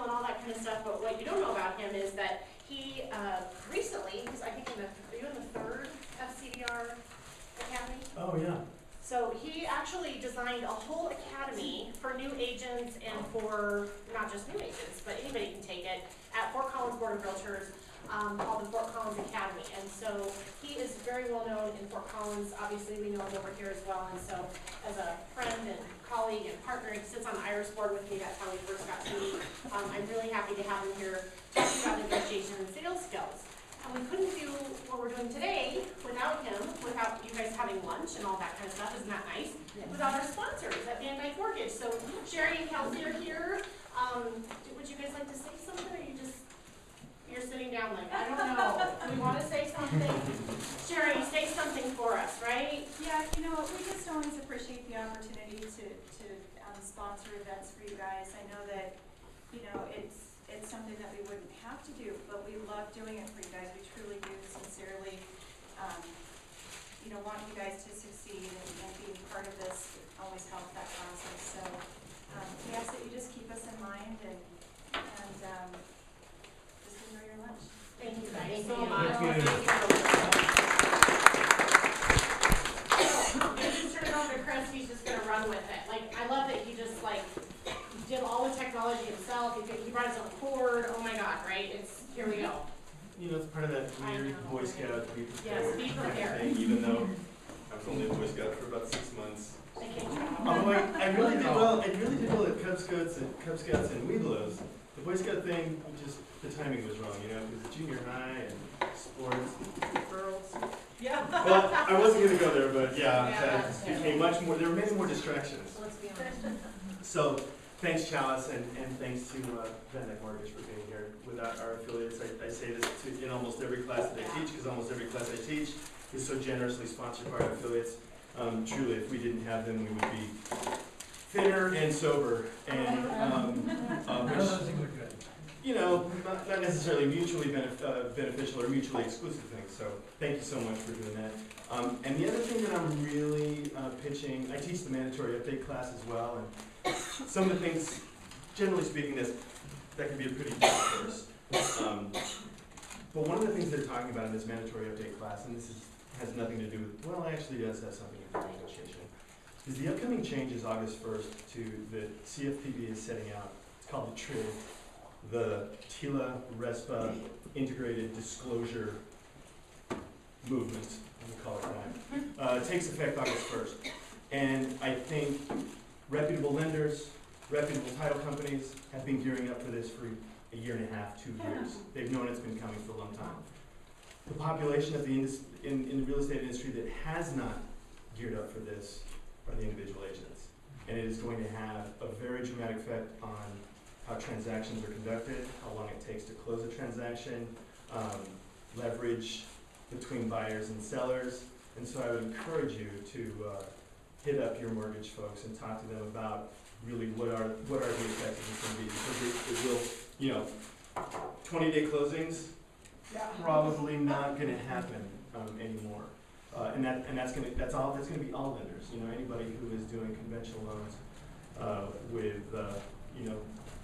and all that kind of stuff, but what you don't know about him is that he recently, because I think are you in the third FCDR Academy? Oh, yeah. So he actually designed a whole academy for new agents and for not just new agents, but anybody can take it at Fort Collins Board of Realtors, called the Fort Collins Academy. And so he is very well known in Fort Collins. Obviously, we know him over here as well. And so as a friend and colleague and partner, he sits on the IRIS board with me. That's how we first got to meet. I'm really happy to have him here talking about negotiation and sales skills. And we couldn't do what we're doing today without him, without you guys having lunch and all that kind of stuff. Isn't that nice? Yes. Without our sponsors at Van Dyke Mortgage. So Sherry and Kelsey are here. Would you guys like to say something, or you're sitting down like, I don't know. Do we want to say something? Sherry, say something for us, right? Yeah, you know, we just always appreciate the opportunity to sponsor events for you guys. I know that, you know, it's something that we wouldn't have to do, but we love doing it for you guys. We truly do sincerely, you know, want you guys to succeed, and being part of this always helps that process. So we ask that you just keep us in mind and just enjoy your lunch. Thank you guys Thank so you. much. Thank you. Just turn it over to Chris. He's just going to run with it. Like, I love that he just did all the technology himself. He brought his own cord. Oh my God, right? Here we go. You know, it's part of that weird Boy Scout be prepared. Yes, be prepared. Thing, even though I was only a Boy Scout for about 6 months. I can't. I really did well. I really did well at Cub Scouts and Webelos. The Boy Scout thing, just the timing was wrong. You know, it was junior high and sports. Girls. Yeah. Well, I wasn't going to go there, but yeah, that's it became much more. There were many more distractions. Let's be honest. So, thanks Chalice, and thanks to Van Dyke Mortgage for being here. Without our affiliates, I say this in almost every class that I teach, because almost every class I teach is so generously sponsored by our affiliates. Truly, if we didn't have them, we would be thinner and sober, and which, you know, not necessarily mutually beneficial or mutually exclusive things. So, thank you so much for doing that. And the other thing that I'm really pitching, I teach the mandatory update class as well, and some of the things, generally speaking, that can be a pretty big course. But one of the things they're talking about in this mandatory update class, and this has nothing to do with, well, actually does have something to do with negotiation, is the upcoming changes August 1st to the CFPB is setting out. It's called the TRID, the TILA RESPA Integrated Disclosure Movement, we call it that. It takes effect August 1st. And I think reputable lenders, reputable title companies have been gearing up for this for a year and a half, 2 years. They've known it's been coming for a long time. The population of the in the real estate industry that has not geared up for this are the individual agents. And it is going to have a very dramatic effect on how transactions are conducted, how long it takes to close a transaction, leverage between buyers and sellers. And so I would encourage you to hit up your mortgage folks and talk to them about really what are the effects of this going to be, because it will, you know, 20-day closings, probably not going to happen anymore, and that's going to be all lenders. You know, anybody who is doing conventional loans with you know,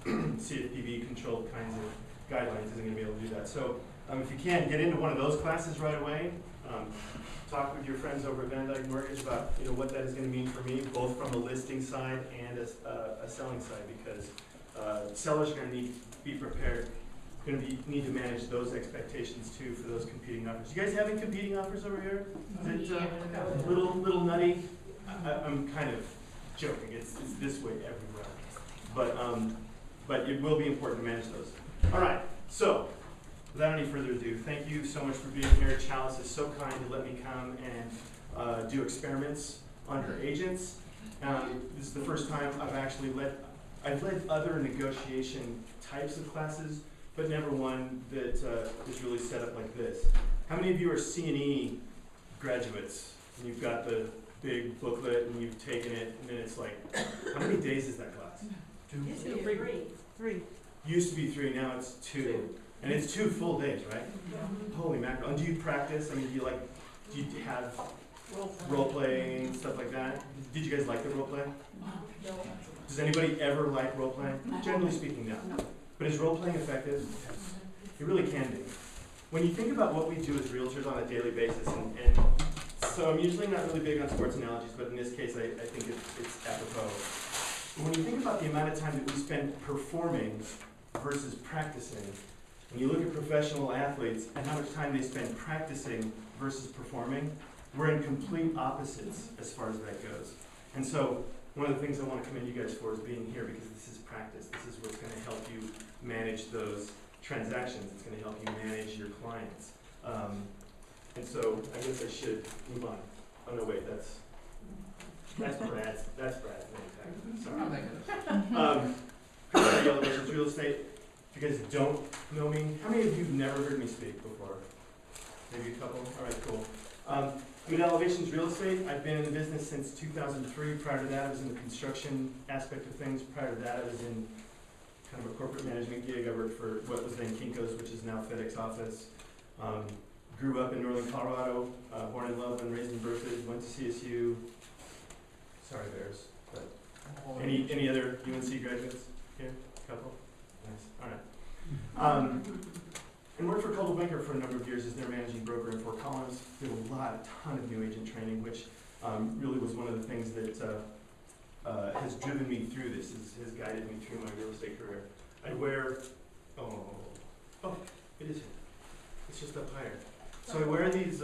CFPB controlled kinds of guidelines isn't going to be able to do that. So if you can get into one of those classes right away, talk with your friends over at Van Dyke Mortgage about, you know, what that is going to mean for me, both from a listing side and a selling side, because sellers are going to need to be prepared, need to manage those expectations too for those competing offers. You guys having competing offers over here? Is it a little nutty? I'm kind of joking. It's this way everywhere, but it will be important to manage those. All right, so. Without any further ado, thank you so much for being here. Chalice is so kind to let me come and do experiments on her agents. This is the first time I've led other negotiation types of classes, but never one that is really set up like this. How many of you are C&E graduates? And you've got the big booklet and you've taken it, and then it's like, how many days is that class? 2. 3. Used to be 3, now it's 2. And it's 2 full days, right? Yeah. Holy mackerel. And do you practice? I mean, do you have role playing and stuff like that? Did you guys like the role play? No. Does anybody ever like role playing? Generally speaking, no. But is role-playing effective? It really can be. When you think about what we do as realtors on a daily basis, and so I'm usually not really big on sports analogies, but in this case, I think it's apropos. But when you think about the amount of time that we spend performing versus practicing, when you look at professional athletes and how much time they spend practicing versus performing, we're in complete opposites as far as that goes. And so one of the things I want to commend you guys for is being here, because this is practice. This is what's going to help you manage those transactions. It's going to help you manage your clients. And so I guess I should move on. Oh no, wait, that's Brad's manufacturing. Sorry. Property elevations, real estate. If you guys don't know me, how many of you have never heard me speak before? Maybe a couple? All right, cool. I'm in elevations real estate. I've been in the business since 2003. Prior to that, I was in the construction aspect of things. Prior to that, I was in kind of a corporate management gig. I worked for what was then Kinko's, which is now FedEx Office. Grew up in northern Colorado, born in Loveland, raised in Berkeley, went to CSU. Sorry, Bears. But any other UNC graduates here? A couple? Nice. All right. And worked for Coldwell Banker for a number of years as their managing broker in Fort Collins. Did a ton of new agent training, which really was one of the things that has driven me through this, has guided me through my real estate career. I wear, oh, it is here. It's just up higher. So I wear these,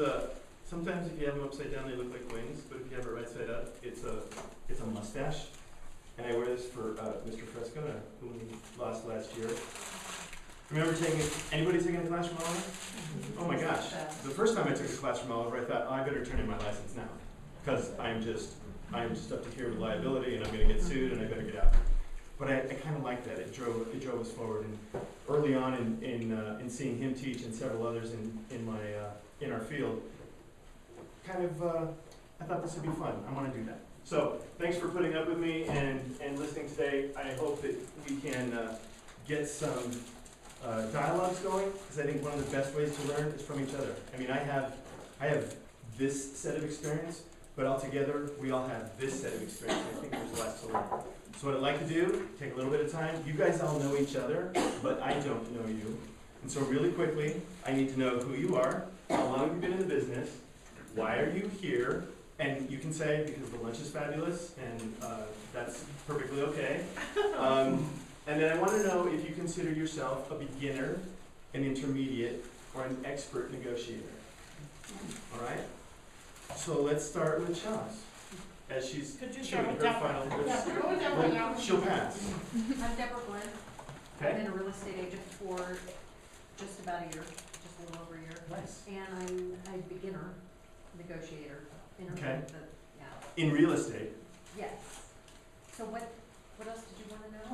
sometimes if you have them upside down, they look like wings, but if you have it right side up, it's a mustache. And I wear this for Mr. Fresco, who we lost last year. Remember anybody taking a class from Oliver? Oh my gosh. The first time I took a class from Oliver, I thought, I better turn in my license now. Because I'm just up to here with liability, and I'm gonna get sued, and I better get out. But I kind of like that. It drove us forward. And early on in seeing him teach and several others in our field, kind of I thought this would be fun. I want to do that. So thanks for putting up with me and listening today. I hope that we can get some dialogues going, because I think one of the best ways to learn is from each other. I mean, I have this set of experience, but altogether we all have this set of experience. I think there's lots to learn. So what I'd like to do, take a little bit of time. You guys all know each other, but I don't know you. And so really quickly, I need to know who you are, how long have you been in the business, why are you here, and you can say, because the lunch is fabulous, and that's perfectly okay. And then I want to know if you consider yourself a beginner, an intermediate, or an expert negotiator. All right? So let's start with Chaz, as she's Could you showing start with her Deborah? final. Yeah, go with Deborah now. She'll pass. I'm Deborah Glenn. I've Okay? been a real estate agent for just about a year, just a little over a year. Nice. And I'm a beginner negotiator. Okay. Yeah. In real estate. Yes. So what else did you want to know?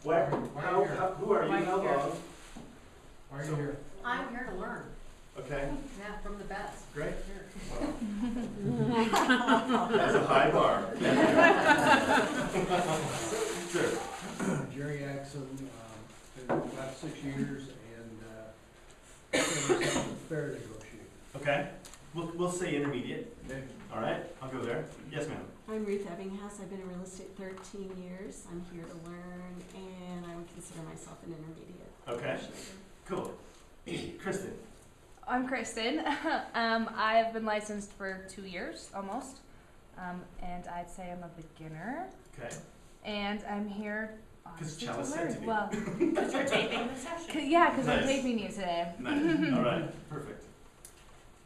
Who are you? Why How here? long? Why are you here? I'm here to learn. Okay, Yeah, from the best. great. Here. That's a high bar. Sure. Jerry Axon, been about 6 years and fair negotiator. Okay, we'll say intermediate. Okay. All right, I'll go there. Yes, ma'am. I'm Ruth Ebbinghaus. I've been in real estate 13 years. I'm here to learn, and I would consider myself an intermediate. Okay, negotiator. cool. Kristen. I'm Kristen. I've been licensed for 2 years almost, and I'd say I'm a beginner. Okay. And I'm here Because honestly Chalice to said learn. to me. Well, Because you're taping the session. yeah, because Nice. I'm taping you today. Nice. All right, perfect.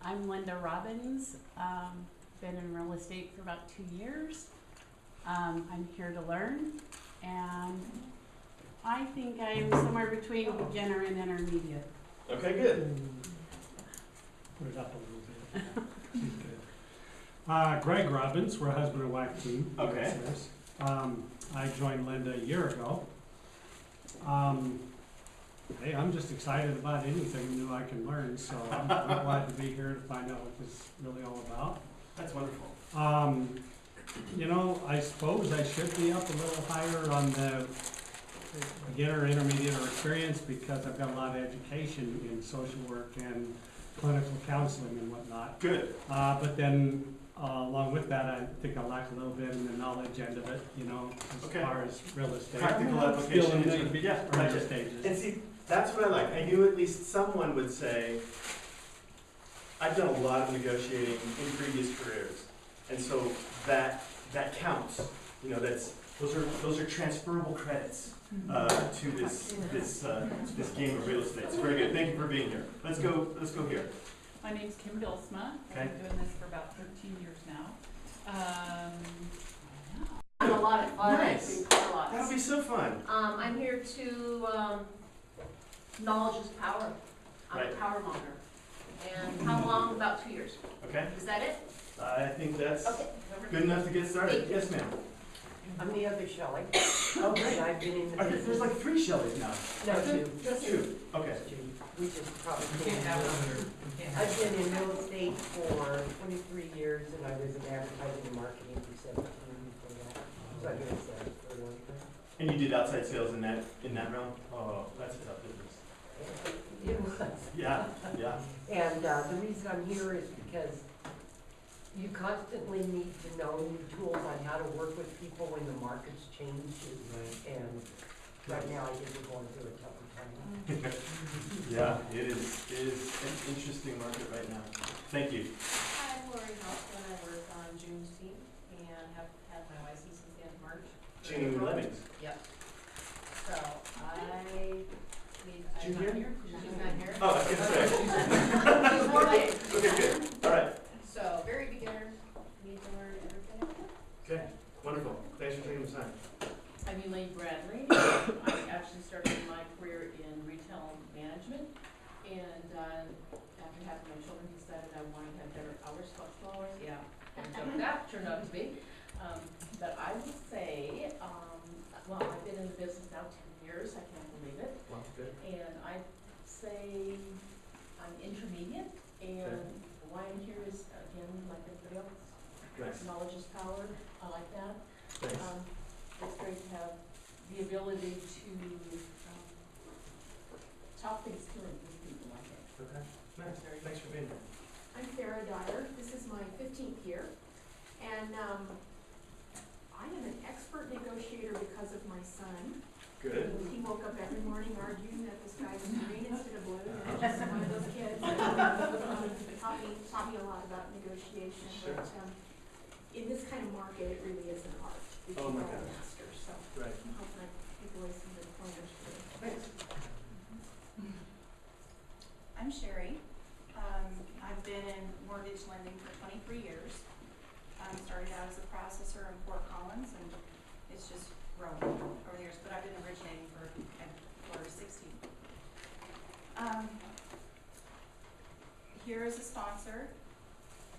I'm Linda Robbins. Been in real estate for about 2 years. I'm here to learn, and I think I'm somewhere between beginner and intermediate. Okay, good. Put it up a little bit. She's good. Greg Robbins, we're a husband and wife team. Okay. I joined Linda a year ago. Hey, I'm just excited about anything new I can learn, so I'm glad to be here to find out what this is really all about. That's wonderful. You know, I suppose I should be up a little higher on the beginner, intermediate, or experience, because I've got a lot of education in social work and clinical counseling and whatnot. Good. But then along with that, I think I lack a little bit in the knowledge end of it, you know, as Okay. far as real estate. Practical Still application. in the Yeah, early gotcha. stages. And see, that's what I like. I knew at least someone would say, I've done a lot of negotiating in previous careers. And so that counts. You know, those are transferable credits to this game of real estate. It's very good. Thank you for being here. Let's go here. My name's Kim Bilsma. Okay. I've been doing this for about 13 years now. I'm a lot of fun. Nice. I do car lots. That'll be so fun. I'm here to, knowledge is power. I'm a Right. power monger. And how long? About 2 years. Okay? Is that it? I think that's Okay. good enough to get started. Yes, ma'am. I'm the other Shelley, Oh, great. and I've been in the There's business. like 3 Shelleys now. No, two. Just 2. Okay. We just probably You can't can't have have another. I've been in real estate for 23 years, and I was in advertising and marketing for 17 before that. So I've been in sales for a long time. And you did outside sales in that realm? Oh, that's a tough business. It was. Yeah, yeah. And the reason I'm here is because you constantly need to know new tools on how to work with people when the markets change. And right now, I think we're going through a tougher time. Yeah, it is an interesting market right now. Thank you. I'm Lori Hoffman. I work on June's team and have had my license since the end of March. June Lemmings. Yep. So June I'm here? not here. She's not here. Oh, I was gonna say. She's more late. Okay, good. All right. So very beginner, need to learn everything. Okay, wonderful. Thanks for taking the time. I'm Elaine Bradley. I actually started my career in retail management, and after having my children, decided I wanted to have better hours, flexible hours. Yeah, and that turned out to be. But I would say, well, I've been in the business now 10 years. I can't believe it. Well, good. And I'd say I'm intermediate, and why I'm here is, again, like everybody else, Nice. knowledge is power. I like that. Thanks. It's great to have the ability to talk things through with people like that. Okay. Nice. Thanks for being here. I'm Farah Dyer. This is my 15th year. And I am an expert negotiator because of my son. Good. He woke up every morning arguing that the sky was green instead of blue, and I'm just one of those kids. Taught me a lot about negotiation, Sure. but in this kind of market, it really is an art that Oh you my gotta gosh. master, so Right. I'm hoping I take away some good pointers for you. Thanks. I'm Sherry. I've been in mortgage lending for 23 years. Started out as a processor in Fort Collins, and it's just grown over the years, but I've been originating for 16. Here is a sponsor,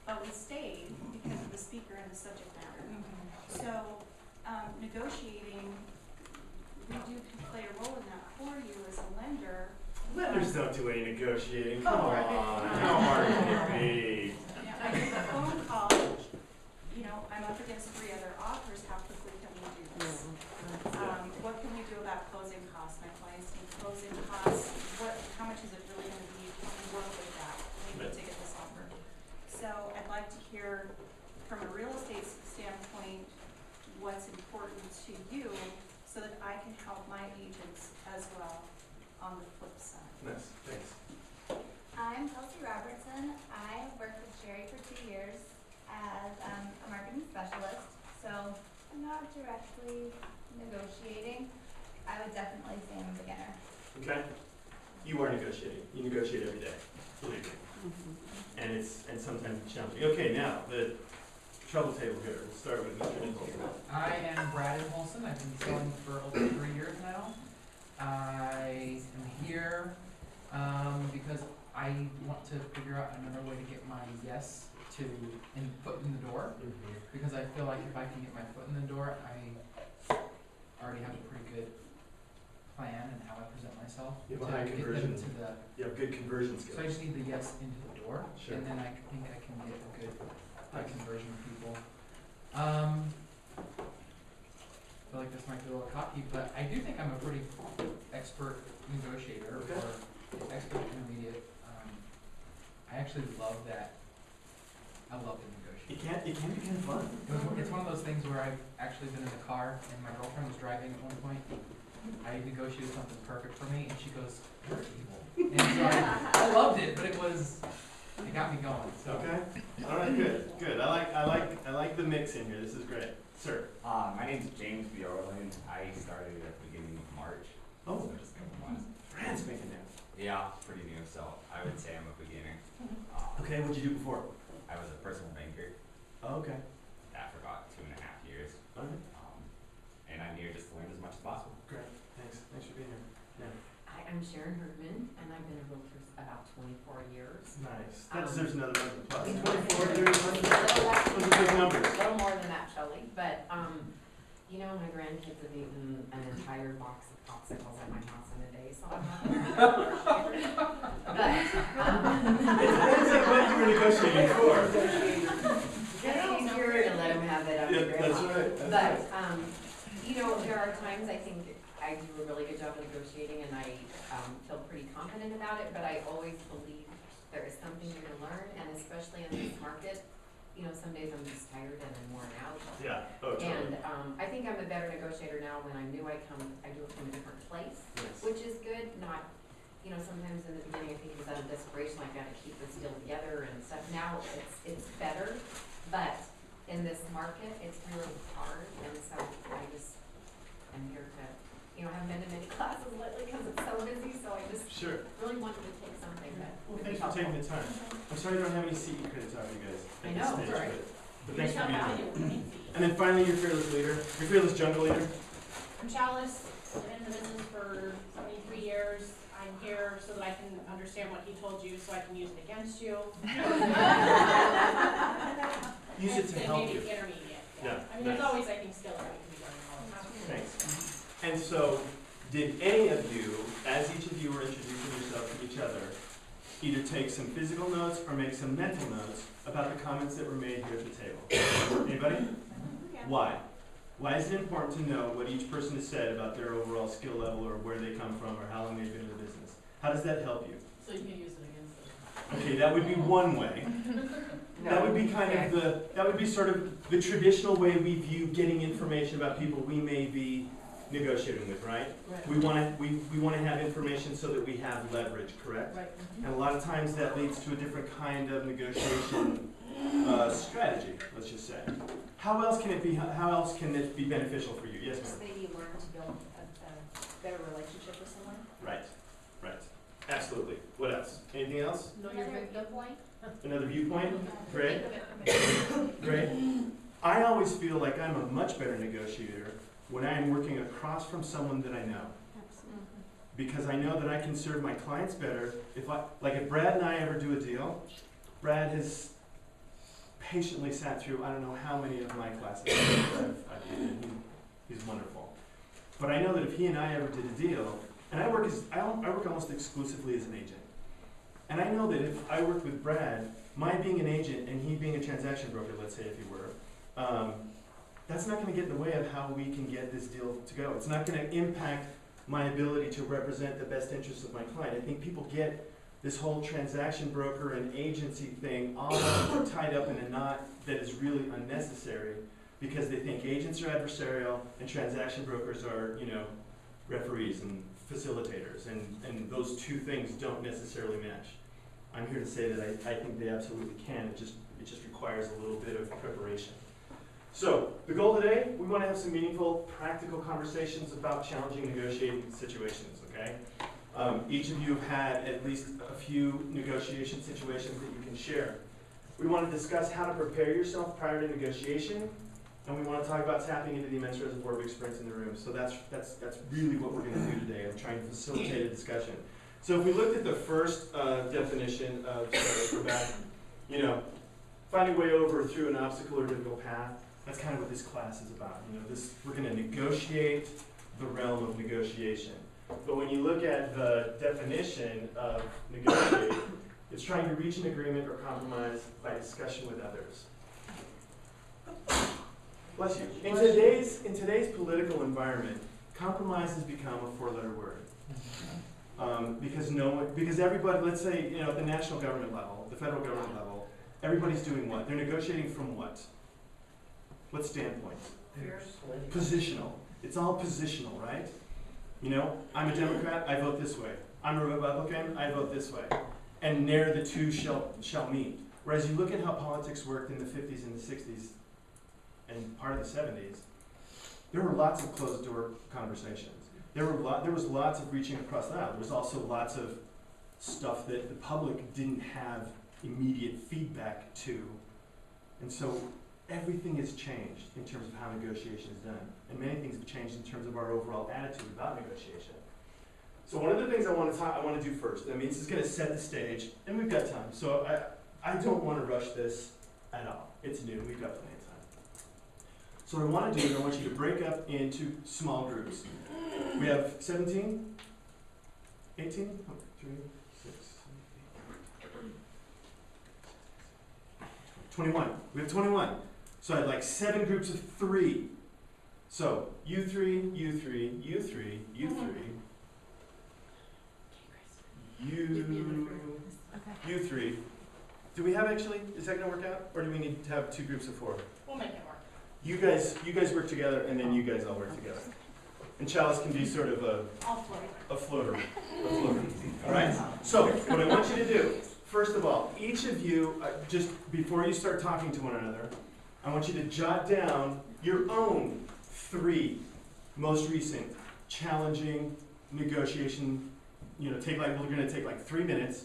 but we stayed because of the speaker and the subject matter. So, negotiating, we do play a role in that for you as a lender. Lenders don't do any negotiating. Come on. How hard can it be? Yeah, I get a phone call, you know, I'm up against 3 other offers, how quickly can we do this? What can we do about closing costs? My clients need closing costs, how much is it really gonna be? Can we work with that? We need to get this offer. So I'd like to hear from a real estate standpoint, what's important to you so that I can help my agents as well on the flip side. Nice. Thanks. I'm Kelsey Robertson. I worked with Sherry for 2 years as a marketing specialist, so I'm not directly negotiating. I would definitely say I'm a beginner. Okay. You are negotiating. You negotiate every day. Believe me. And sometimes it's challenging. Okay, now the trouble table here. We'll start with Mr. Nicholson. I am Brad Olson. I've been selling for over 3 years now. I am here because I want to figure out another way to get my yes foot in the door. Because I feel like if I can get my foot in the door, I already have a pretty good plan and how I present myself. You have a to high get conversion. them to the. You have good conversion So I skills. just need the yes into the door, Sure. and then I think I can get a good high conversion of people. I feel like this might be a little cocky, but I do think I'm a pretty expert negotiator Okay. or expert intermediate. I actually love that. I love the negotiation. it can be kind of fun. It's one of those things where I've actually been in the car and my girlfriend was driving at one point. I negotiated something perfect for me and she goes, "You're evil." And so I loved it, but it got me going, so. Okay, all right, good. I like the mix in here, this is great. Sir? My name's James Bjorlin. I started at the beginning of March. Oh. So just a couple months. Brand spanking new. Yeah, pretty new, so I would say I'm a beginner. Okay, what'd you do before? I was a personal banker. Oh, okay. That for about 2.5 years. Okay. And I'm here just to learn as much as possible. Great, thanks for being here. Yeah. Hi, I'm Sharon Herdman, and I've been a realtor about 24 years. Nice, that deserves another round of applause. 24, 30, A those are big numbers. little more than that, Shelley, but, you know, my grandkids have eaten an entire box of popsicles at my house in a day, so I'm not a negotiator. But, It depends on what you were negotiating for. it's easier to let them have it up to Yeah, grandma. that's right. But, you know, there are times I think I do a really good job of negotiating and I feel pretty confident about it, but I always believe there is something new to learn, and especially in this market, you know, some days I'm just tired and I'm worn out. Yeah, oh, totally. And I think I'm a better negotiator now when I'm new. I do it from a different place, Yes. which is good. Not, you know, sometimes in the beginning I think it was out of desperation, I gotta keep this deal together and stuff. Now it's better, but in this market, it's really hard, and so I'm here to, you know, I haven't been to many classes lately because it's so busy, so I just Sure. really wanted to take something that Well, would be thanks for helpful. taking the time. I'm sorry I don't have any CE credits out for you guys I at know, this stage, sorry. but thanks for being here. Here. And then finally, your fearless leader, your fearless jungle leader. I'm Chalice, I've been in the business for 73 years. I'm here so that I can understand what he told you, so I can use it against you. Use it to help And you. maybe intermediate, Yeah, yeah. I mean, there's nice. always, I think, skill that we can be learning all the time. Thanks. And so, did any of you, as each of you were introducing yourself to each other, either take some physical notes or make some mental notes about the comments that were made here at the table? Anybody? Why? Why is it important to know what each person has said about their overall skill level or where they come from or how long they've been in the business? How does that help you? So you can use it against them. Okay, that would be one way. That would be kind of that would be sort of the traditional way we view getting information about people we may be negotiating with, right? Right. We want to have information so that we have leverage, correct? Right. And a lot of times that leads to a different kind of negotiation strategy, let's just say. How else can it be beneficial for you? Yes, Just ma'am. maybe learn to build a better relationship with someone. Right. Absolutely. What else? Anything else? Know your Another victim. viewpoint. Another viewpoint? Great. Think of it from a I always feel like I'm a much better negotiator when I am working across from someone that I know. Because I know that I can serve my clients better if Brad and I ever do a deal. Brad has patiently sat through I don't know how many of my classes I've been in. He's wonderful. But I know that if he and I ever did a deal, and I work almost exclusively as an agent. And I know that if I worked with Brad, my being an agent and he being a transaction broker, let's say if he were, that's not going to get in the way of how we can get this deal to go. It's not going to impact my ability to represent the best interests of my client. I think people get this whole transaction broker and agency thing all tied up in a knot that is really unnecessary because they think agents are adversarial and transaction brokers are, referees and facilitators, and those two things don't necessarily match. I'm here to say that I think they absolutely can. It just requires a little bit of preparation. So, the goal today, we want to have some meaningful, practical conversations about challenging negotiating situations, okay? Each of you have had at least a few negotiation situations that you can share. We want to discuss how to prepare yourself prior to negotiation, and we want to talk about tapping into the immense reservoir of experience in the room. So that's really what we're going to do today. I'm trying to facilitate a discussion. So if we looked at the first definition of acrobat, finding a way over through an obstacle or difficult path, that's kind of what this class is about. We're going to negotiate the realm of negotiation. But when you look at the definition of negotiate, it's trying to reach an agreement or compromise by discussion with others. Bless you. In today's political environment, compromise has become a four-letter word. Because everybody, let's say, at the national government level, the federal government level, everybody's doing what? They're negotiating from what? What standpoint? Positional. It's all positional, right? You know, I'm a Democrat, I vote this way. I'm a Republican, I vote this way. And ne'er the two shall meet. Whereas you look at how politics worked in the 50s and the 60s and part of the 70s, there were lots of closed door conversations. There was lots of reaching across the aisle. There was also lots of stuff that the public didn't have immediate feedback to. And so everything has changed in terms of how negotiation is done. And many things have changed in terms of our overall attitude about negotiation. So one of the things I want to do first, I mean, this is going to set the stage, and we've got time. So I don't want to rush this at all. It's new, we've got plenty of time. So what I want to do is I want you to break up into small groups. We have 17, 18, 3, 6, 21. We have 21. So I had like 7 groups of 3. So you 3, you 3, you 3, you 3. You 3. Do we have actually, is that gonna work out? Or do we need to have 2 groups of 4? We'll make it work. You guys work together and then you guys all work together. And Chalice can be sort of a floater. All right? So what I want you to do, first of all, each of you, just before you start talking to one another, I want you to jot down your own 3 most recent challenging negotiation, we're gonna take like 3 minutes.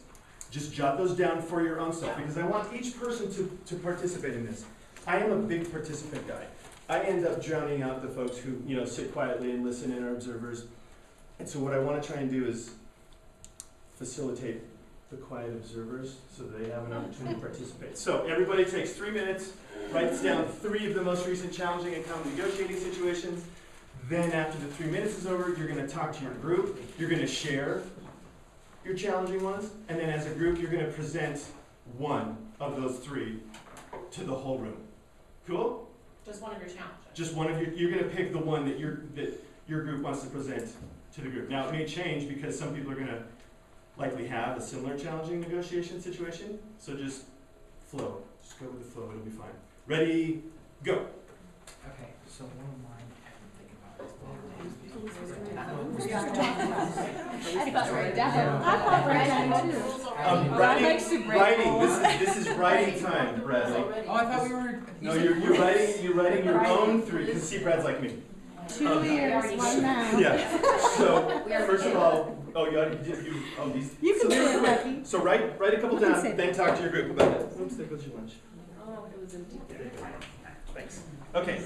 Just jot those down for your own self, because I want each person to participate in this. I am a big participant guy. I end up drowning out the folks who, sit quietly and listen and are observers. And so what I want to try and do is facilitate the quiet observers so that they have an opportunity to participate. So everybody takes 3 minutes, writes down 3 of the most recent challenging and common negotiating situations. Then after the 3 minutes is over, you're going to talk to your group. You're going to share your challenging ones. And then as a group, you're going to present one of those 3 to the whole room. Cool? Just one of your challenges. Just one of you're going to pick the one that your group wants to present to the group. Now it may change because some people are going to likely have a similar challenging negotiation situation. So just flow. Just go with the flow. It'll be fine. Ready? Go. Okay, so one of mine, I have to think about this. I thought right down. I thought right down too. Writing. This is writing time, Bradley. Oh, I thought we were. No, you're writing your own 3. Because see, Brad's like me. 2 years, 1 now. Yeah. So first of all, these. You can say it, Becky. So write a couple You can down, say then talk to your group about it. Oops, there goes your lunch. Oh, it was empty. Thanks. Okay.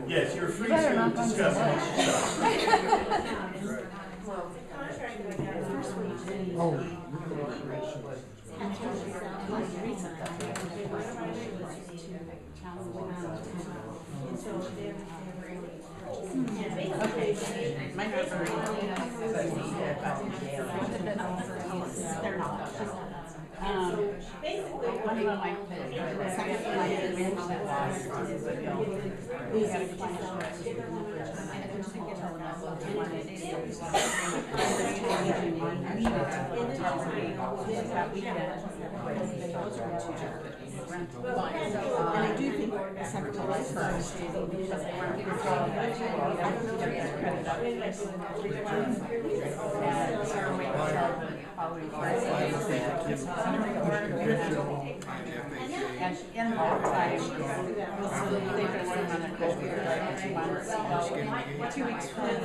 Yes, you're free to discuss amongst yourselves. My notes are they're not. One of my second we had a client and I do think the secretary is first because they weren't I don't know following course. And in that time, they just went on a computer like 2 months ago. 2 weeks from that,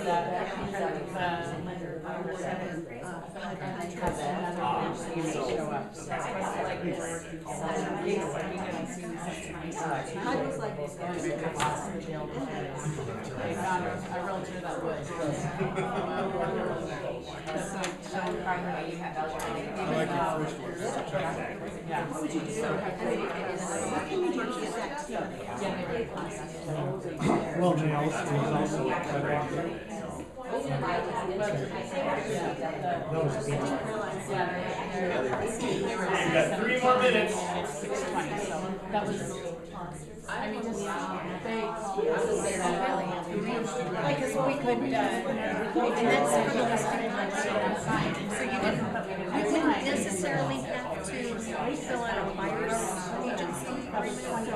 you may show up. So that's why I like we're working on that. We didn't see this they found a realtor that would. Yeah. Well, they also, You've got 3 more minutes. It's 6:20, so that was, I mean, just, they, because we could, and that's for the listing outside, so you didn't necessarily have to fill out a buyer's agency agreement.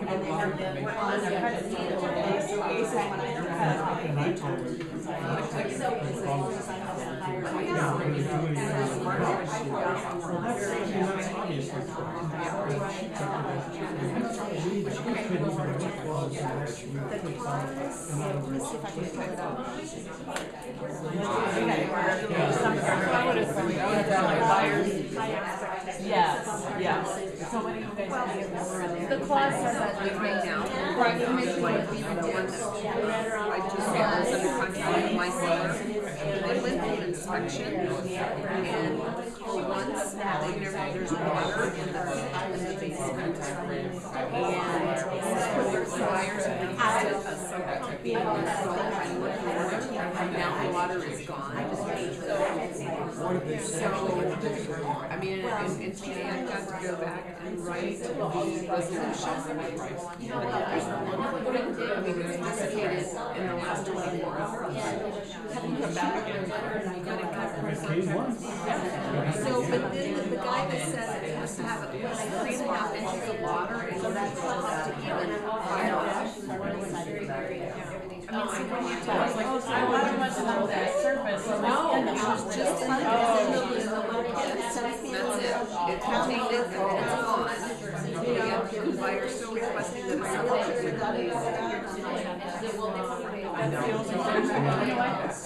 And they have the, on the credit deal, so yes, yes. So what do you guys think? The clause says that right now, recommendation would be the one that I just said was under contract with my seller. They went through inspection and for once, there's water in the basement. And there's buyers have been out of us. And now the water is gone. So, I mean, and Tina got to go back and write the resolution. I mean, it's dissipated in the last 24 hours. Haven't come back and got it covered. So, but then the guy that said it has to have at least 3.5 inches of water in order to even fire. I mean, so when you talk, I wasn't much on that surface. no, it was just in the little pits. That's it. It's contained and it's gone. The buyer's still requesting that it's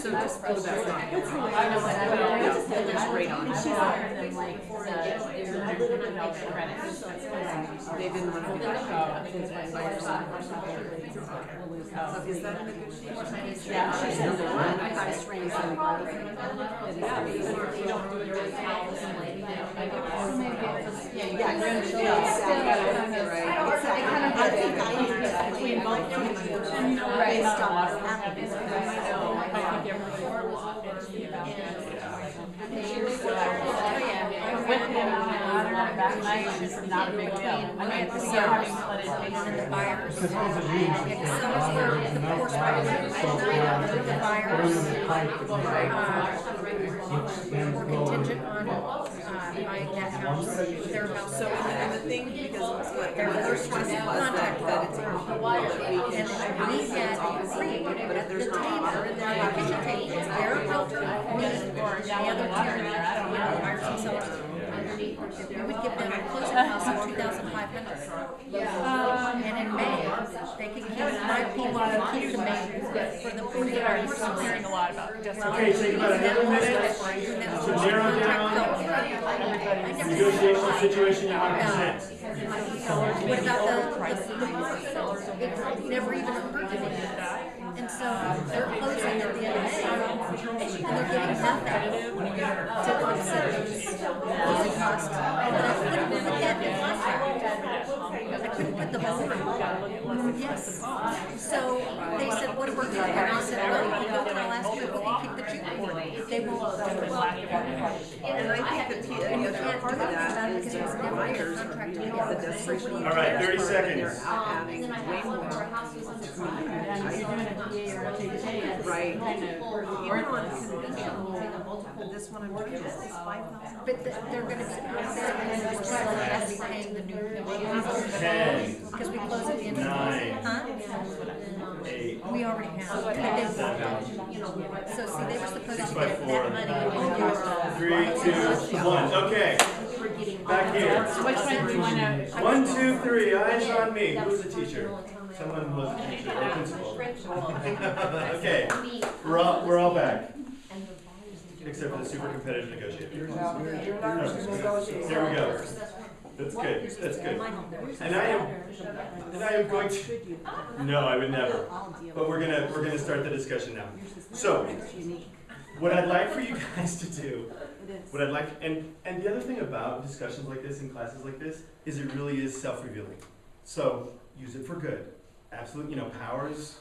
so just pull that back. It's right on. They didn't want to do that. Is that a negotiation? Yeah. Number one, I thought it's right. With him, that night is not a big deal. I mean, so having flooded basement in the fires. because all the needs is water and not water, so the fires. We're contingent on buying that house, their house. So, and the thing, because their first one was that it's a wire, and we get free, but at the table, their kitchen table, it's their realtor, me, or the other two, buyers and sellers. We would give them a closing cost of $2,500. And in May, they could keep 5 people and keep the maid for the 40 hours. I'm hearing a lot about just. Okay, take about another minute to narrow down negotiation situation to 100%. What about the sellers? It never even occurred to me. And so they're closing at the end of May, and they're giving nothing to offset those closing costs. And I couldn't put that in contract. I couldn't put the whole yes. So they said, what are we doing? And I said, well, we'll go and I'll ask you if we can keep the jukeboard. If they won't. And I think that you can't do that because it was never in a contract together. So what do you do? All right, 30 seconds. Right. Even on conventional this one I'm doing is $5,000. But they're gonna be paying the new commission. 10, Because we close at the end of the 9, Huh? 8, We already have. But 7, so see, they were supposed 6 to by get 4, that money. 3, 2, 1. Okay, back here. So which one do you wanna? 1, 2, 3, eyes on me. Who's a teacher? Someone who was a teacher or principal. Okay, we're all back, except for the super competitive negotiator. Here we go. That's good, that's good. And I am going to, no, I would never. But we're gonna start the discussion now. So, what I'd like for you guys to do, what I'd like, and the other thing about discussions like this and classes like this is it really is self-revealing. So, use it for good. Absolutely, power is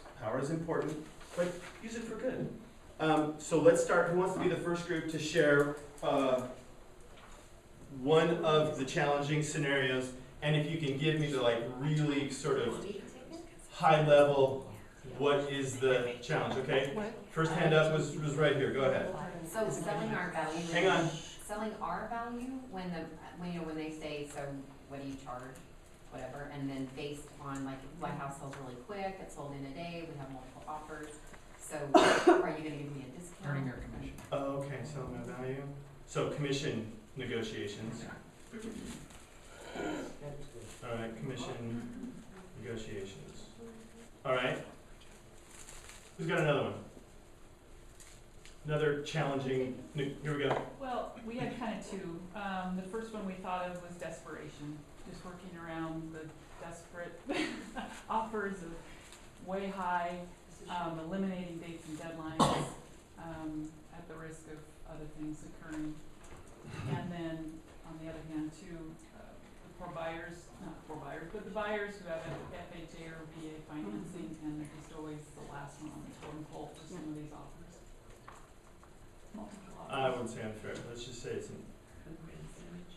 important, but use it for good. So let's start. Who wants to be the first group to share one of the challenging scenarios? And if you can give me the really sort of high level, what is the challenge? Okay. First hand up was right here. Go ahead. So selling our value. Hang on. Selling our value when they say, so what do you charge? Whatever, and then based on my house sells really quick, it's sold in a day, we have multiple offers. So are you gonna give me a discount? Earning your commission. Oh, okay, selling my value. So commission negotiations. All right, commission negotiations. All right. Who's got another one? Another challenging, here we go. Well, we had kind of two. The first one we thought of was desperation, just working around the desperate offers of way high, eliminating dates and deadlines, at the risk of other things occurring. And then, on the other hand, too, the the buyers who have FHA or VA financing, and they're just always the last one on the totem pole for some of these offers. Multiple offers. I wouldn't say unfair. Let's just say it's an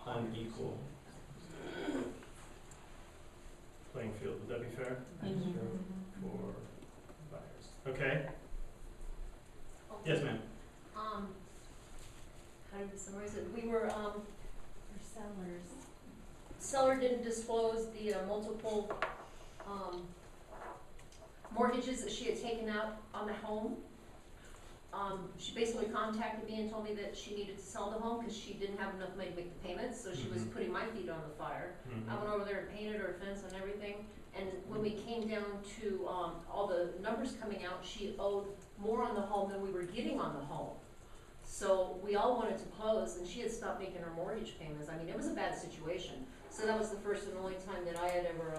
unequal playing field. Would that be fair? For buyers. Okay. Yes, ma'am. How to summarize it? We were, for sellers. Seller didn't disclose the multiple mortgages that she had taken out on the home. She basically contacted me and told me that she needed to sell the home because she didn't have enough money to make the payments, so she was putting my feet on the fire. I went over there and painted her fence and everything, and when we came down to all the numbers coming out, she owed more on the home than we were getting on the home. So we all wanted to close, and she had stopped making her mortgage payments. I mean, it was a bad situation. So that was the first and only time that I had ever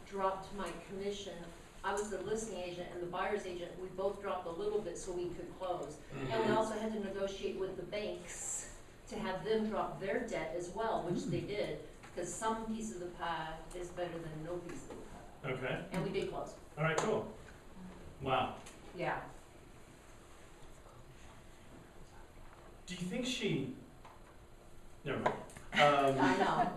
dropped my commission. I was the listing agent and the buyer's agent. We both dropped a little bit so we could close. And we also had to negotiate with the banks to have them drop their debt as well, which they did, because some piece of the pie is better than no piece of the pie. Okay. And we did close. All right, cool. Wow. Yeah. Do you think she, never mind. I know.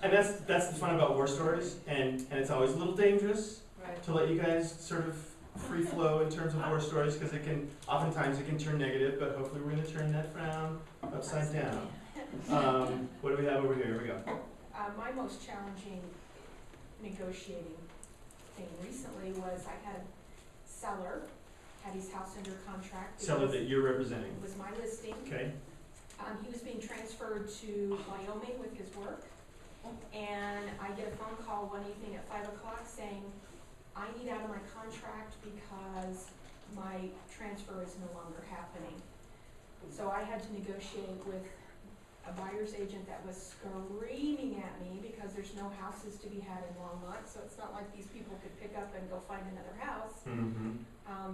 And that's the fun about war stories, and it's always a little dangerous Right. to let you guys sort of free flow in terms of war stories, because oftentimes it can turn negative, but hopefully we're gonna turn that frown upside down. What do we have over here? Here we go. My most challenging negotiating thing recently was I had a seller, had his house under contract. Seller that you're representing. It was my listing. Okay. He was being transferred to Wyoming with his work, and I get a phone call one evening at 5 o'clock saying, I need out of my contract because my transfer is no longer happening. So I had to negotiate with a buyer's agent that was screaming at me because there's no houses to be had in Longmont, so it's not like these people could pick up and go find another house.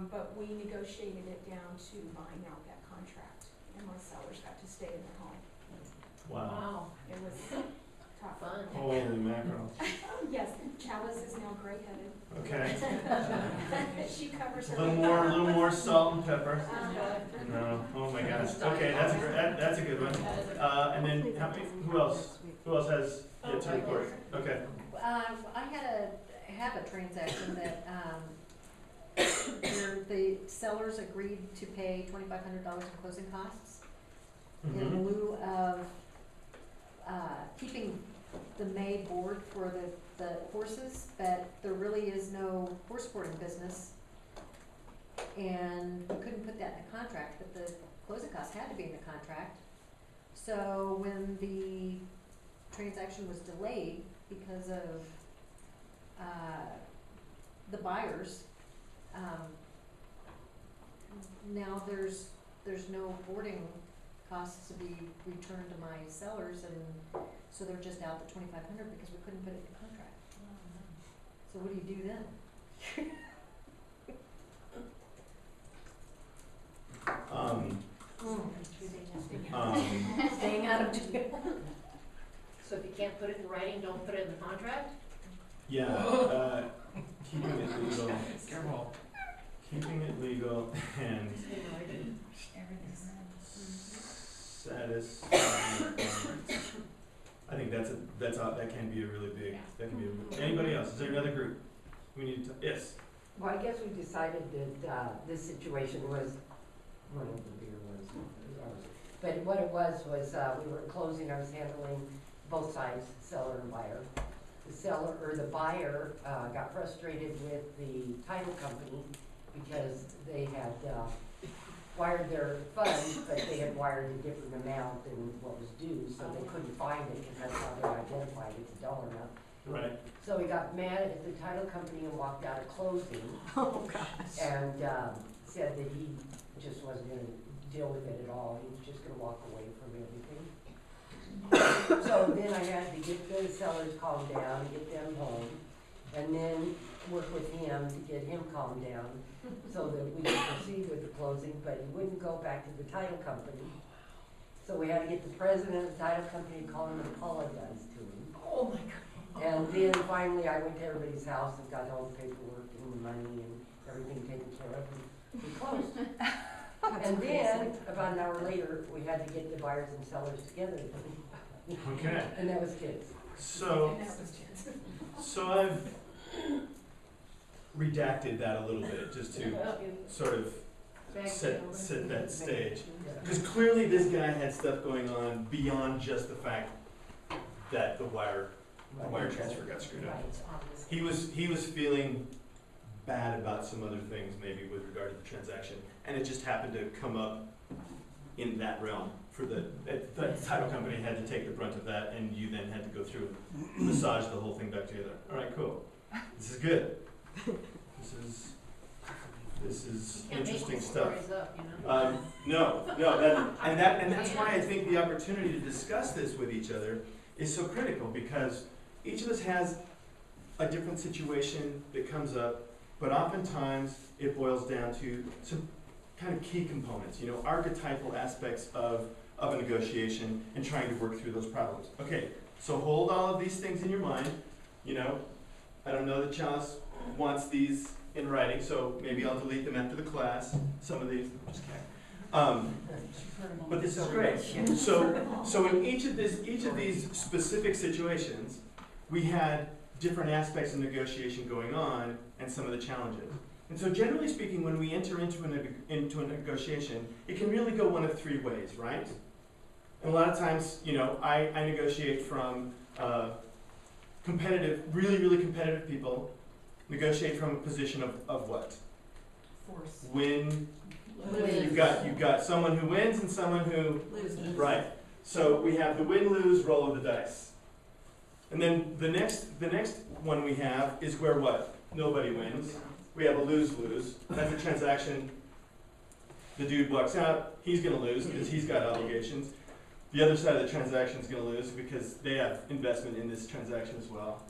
But we negotiated it down to buying out that contract, and my sellers got to stay in their home. Wow. It was tough. Fun. Holy mackerel. Yes, Chalice is now gray-headed. Okay. She covers her. A little more salt and pepper. No. Oh my gosh. Okay, that's a good one. And then who else? Who else has yet to report? Okay. I have a transaction that, where the sellers agreed to pay $2,500 in closing costs. in lieu of, keeping the May board for the horses, but there really is no horse boarding business. And we couldn't put that in the contract, but the closing costs had to be in the contract. So when the transaction was delayed because of, the buyers, now there's no boarding costs to be returned to my sellers, and so they're just out the $2,500 because we couldn't put it in the contract. So what do you do then? Staying out of jail. So if you can't put it in writing, don't put it in the contract? Yeah, keeping it legal, Careful. keeping it legal and satisfying requirements. I think that can be a really big, anybody else? Is there another group? We need to, yes? Well, I guess we decided that, this situation was one of the bigger ones, ours. But what it was, we were closing, I was handling both sides, seller and buyer. The buyer, got frustrated with the title company because they had, wired their funds, but they had wired a different amount than what was due, so they couldn't find it, because that's how they identified it, it's a dollar amount. Right. So we got mad at the title company and walked out of closing. Oh, gosh. And, said that he just wasn't gonna deal with it at all, he was just gonna walk away from everything. So then I had to get the sellers calmed down, get them home, and then work with him to get him calmed down, so that we could proceed with the closing, but he wouldn't go back to the title company. So we had to get the president of the title company to call him and apologize to him. Oh, my God. And then finally, I went to everybody's house and got all the paperwork and the money and everything taken care of, and we closed. And then, about an hour later, we had to get the buyers and sellers together. Okay. And that was kids. So I've redacted that a little bit, just to sort of set that stage. Because clearly this guy had stuff going on beyond just the fact that the wire transfer got screwed up. He was feeling bad about some other things, maybe with regard to the transaction, and it just happened to come up in that realm. The title company had to take the brunt of that, and you then had to go through and massage the whole thing back together. All right, cool. This is good. This is interesting stuff. No, and that's why I think the opportunity to discuss this with each other is so critical, because each of us has a different situation that comes up, but oftentimes it boils down to some kind of key components, archetypal aspects of a negotiation and trying to work through those problems. Okay, so hold all of these things in your mind. I don't know that Chalice wants these in writing, so maybe I'll delete them after the class. Some of these, I'm just kidding. But this is great. So in each of these specific situations, we had different aspects of negotiation going on and some of the challenges. And so generally speaking, when we enter into a negotiation, it can really go one of three ways, right? And a lot of times, I negotiate from competitive, really, really competitive people, negotiate from a position of what? Force. Win. You've got someone who wins and someone who loses. Right. So we have the win-lose roll of the dice. And then the next one we have is where what? Nobody wins. We have a lose-lose. That's a transaction. The dude walks out, he's gonna lose because he's got obligations. The other side of the transaction is gonna lose because they have investment in this transaction as well.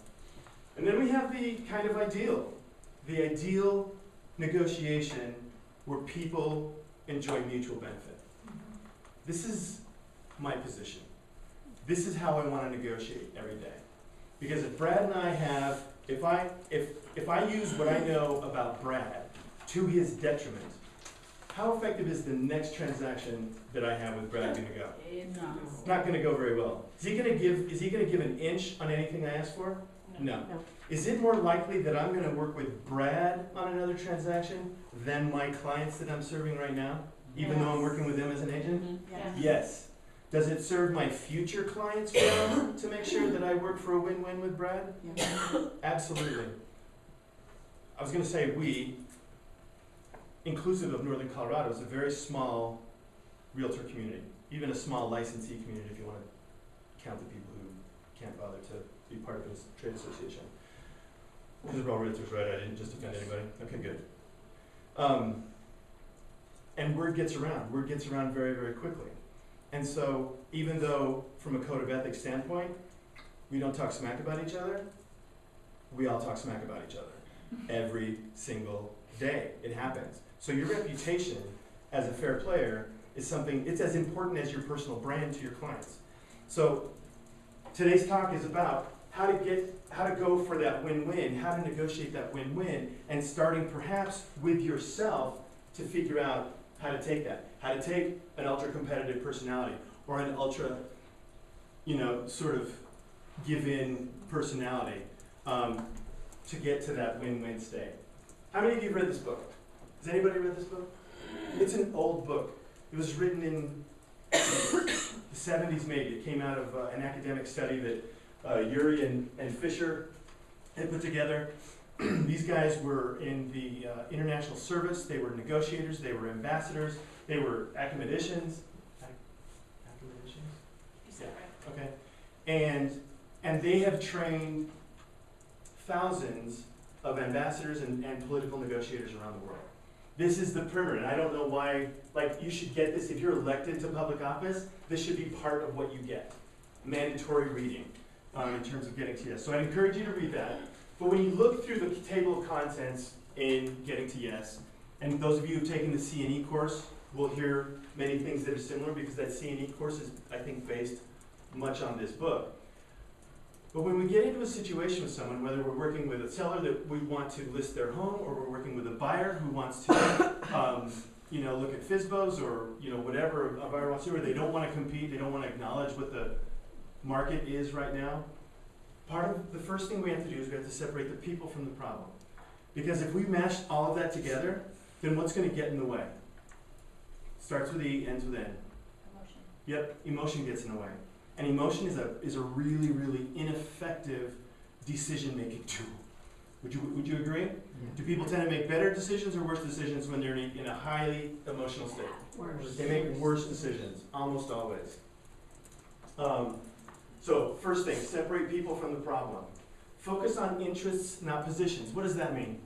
And then we have the kind of ideal negotiation where people enjoy mutual benefit. This is my position. This is how I want to negotiate every day. Because if Brad and I have, if I use what I know about Brad to his detriment, how effective is the next transaction that I have with Brad going to go? It's not going to go very well. Is he going to give an inch on anything I ask for? No. Is it more likely that I'm going to work with Brad on another transaction than my clients that I'm serving right now, even though I'm working with them as an agent? Yes. Yes. Does it serve my future clients well to make sure that I work for a win-win with Brad? Absolutely. I was gonna say we, inclusive of Northern Colorado, is a very small realtor community, even a small licensee community if you wanna count the people who can't bother to be part of this trade association. Because we're all realtors, right? I didn't just offend anybody. Okay, good. And word gets around very, very quickly. And so, even though from a code of ethics standpoint, we don't talk smack about each other, we all talk smack about each other. Every single day, it happens. So your reputation as a fair player is something, it's as important as your personal brand to your clients. So, today's talk is about how to go for that win-win, how to negotiate that win-win, and starting perhaps with yourself to figure out how to take that. How to take an ultra-competitive personality or an ultra, sort of give-in personality to get to that win-win state. How many of you have read this book? Has anybody read this book? It's an old book. It was written in the 70s maybe. It came out of an academic study that Urey and Fisher had put together. These guys were in the international service. They were negotiators. They were ambassadors. They were academicians. Yeah. Okay. And they have trained thousands of ambassadors and political negotiators around the world. This is the primer, and I don't know why. You should get this if you're elected to public office. This should be part of what you get, mandatory reading in terms of getting to yes. So I encourage you to read that. But when you look through the table of contents in Getting to Yes, and those of you who've taken the C&E course will hear many things that are similar because that C&E course is, I think, based much on this book. But when we get into a situation with someone, whether we're working with a seller that we want to list their home, or we're working with a buyer who wants to look at FSBOs or whatever a buyer wants to do, or they don't want to compete, they don't want to acknowledge what the market is right now, part of the first thing we have to do is we have to separate the people from the problem. Because if we mash all of that together, then what's going to get in the way? Starts with E, ends with N. Emotion. Yep, emotion gets in the way. And emotion is a really, really ineffective decision-making tool. Would you agree? Yeah. Do people tend to make better decisions or worse decisions when they're in a highly emotional state? Worse. They make worse decisions, almost always. So, first thing, separate people from the problem. Focus on interests, not positions. What does that mean?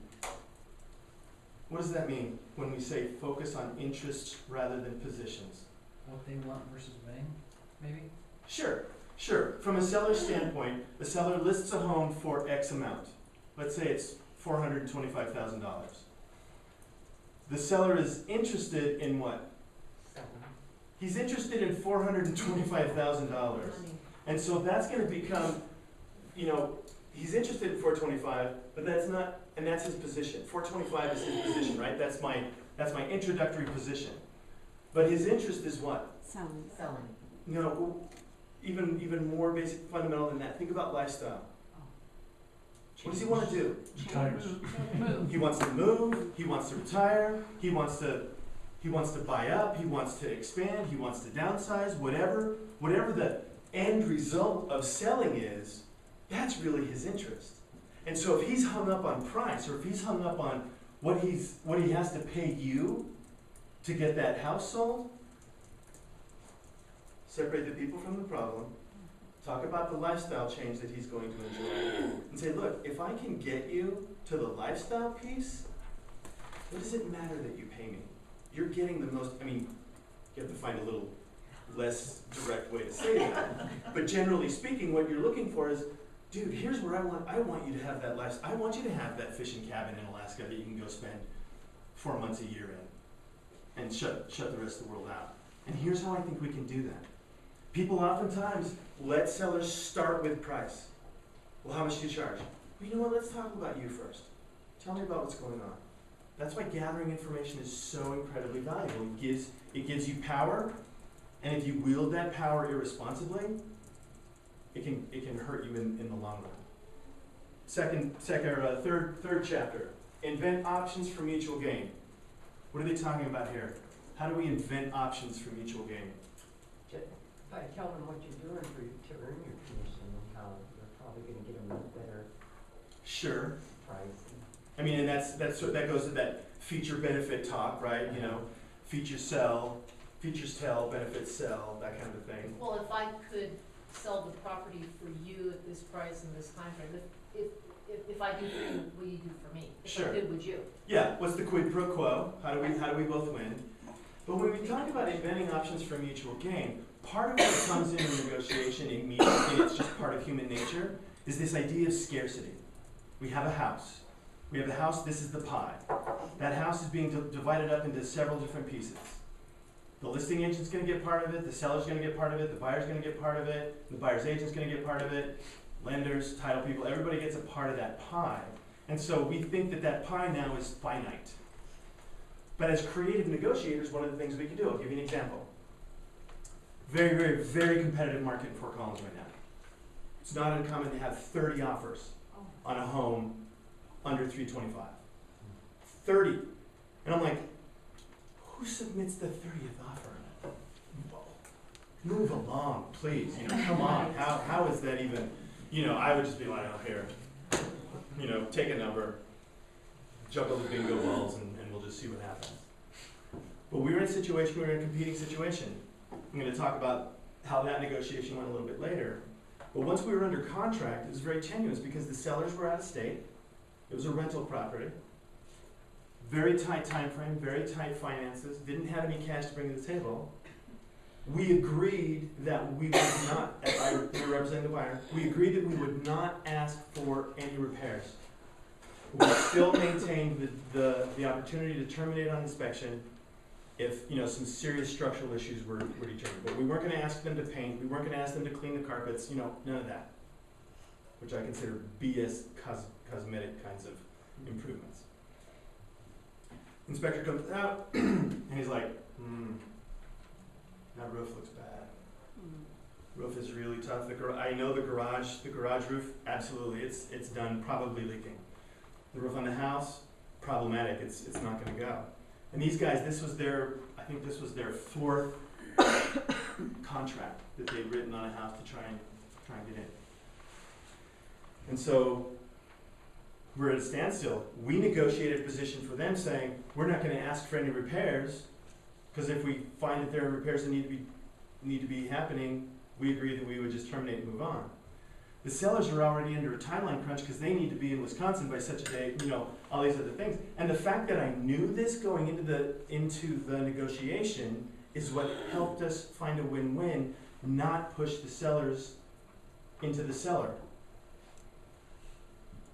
What does that mean when we say focus on interests rather than positions? What they want versus winning, maybe? Sure. From a seller's standpoint, the seller lists a home for X amount. Let's say it's $425,000. The seller is interested in what? He's interested in $425,000. And so that's going to become, he's interested in 425, but that's not, and that's his position. 425 is his position, right? That's my introductory position. But his interest is what? Selling. No, even more basic, fundamental than that. Think about lifestyle. What does he want to do? Move. He wants to move. He wants to retire. He wants to buy up. He wants to expand. He wants to downsize. Whatever the end result of selling is, that's really his interest. And so if he's hung up on price, or if he's hung up on what he has to pay you to get that house sold, separate the people from the problem, talk about the lifestyle change that he's going to enjoy, and say, look, if I can get you to the lifestyle piece, what does it matter that you pay me? You're getting the most, you have to find a little less direct way to say that. But generally speaking, what you're looking for is, dude, here's where I want you to have that life. I want you to have that fishing cabin in Alaska that you can go spend 4 months a year in and shut the rest of the world out. And here's how I think we can do that. People oftentimes let sellers start with price. Well, how much do you charge? Well, you know what, let's talk about you first. Tell me about what's going on. That's why gathering information is so incredibly valuable. It gives you power, and if you wield that power irresponsibly, it can hurt you in the long run. Third chapter, invent options for mutual gain. What are they talking about here? How do we invent options for mutual gain? By tell them what you're doing to earn your commission and how you're probably gonna get a much better Sure. price. I mean, and that goes to that feature benefit talk, right? You know, features tell, benefits sell, that kind of a thing. Well, if I could sell the property for you at this price in this timeframe, if I do for you, will you do for me? If Sure. I could, would you? Yeah, what's the quid pro quo? How do we both win? But when we talk about inventing options for mutual gain, part of what comes in negotiation immediately, it's just part of human nature, is this idea of scarcity. We have a house. We have the house, this is the pie. That house is being divided up into several different pieces. The listing agent's gonna get part of it, the seller's gonna get part of it, the buyer's gonna get part of it, the buyer's agent's gonna get part of it, lenders, title people, everybody gets a part of that pie. And so we think that that pie now is finite. But as creative negotiators, one of the things we can do, I'll give you an example. Very, very, very competitive market in Fort Collins right now. It's not uncommon to have 30 offers on a home under 325. 30. And I'm like, who submits the 30th offer? Move along, please. You know, come on. How is that even? You know, I would just be like, oh, here. You know, take a number, juggle the bingo balls, and we'll just see what happens. But we were in a situation, we were in a competing situation. I'm going to talk about how that negotiation went a little bit later. But once we were under contract, it was very tenuous because the sellers were out of state. It was a rental property. Very tight time frame, very tight finances, didn't have any cash to bring to the table. We agreed that we would not, we were representing the buyer, we agreed that we would not ask for any repairs. We still maintained the opportunity to terminate on inspection if, you know, some serious structural issues were determined. But we weren't going to ask them to paint, we weren't going to ask them to clean the carpets, you know, none of that. Which I consider BS cosmetic kinds of improvements. Inspector comes out and he's like, that roof looks bad. Roof is really tough. I know the garage roof, absolutely, it's done, probably leaking. The roof on the house, problematic, it's not gonna go. And these guys, I think this was their 4th contract that they'd written on a house to try and get in. And so we're at a standstill. We negotiated a position for them saying, we're not gonna ask for any repairs, because if we find that there are repairs that need to be happening, we agree that we would just terminate and move on. The sellers are already under a timeline crunch because they need to be in Wisconsin by such a date, you know, all these other things. And the fact that I knew this going into the negotiation is what helped us find a win-win, not push the sellers into the cellar.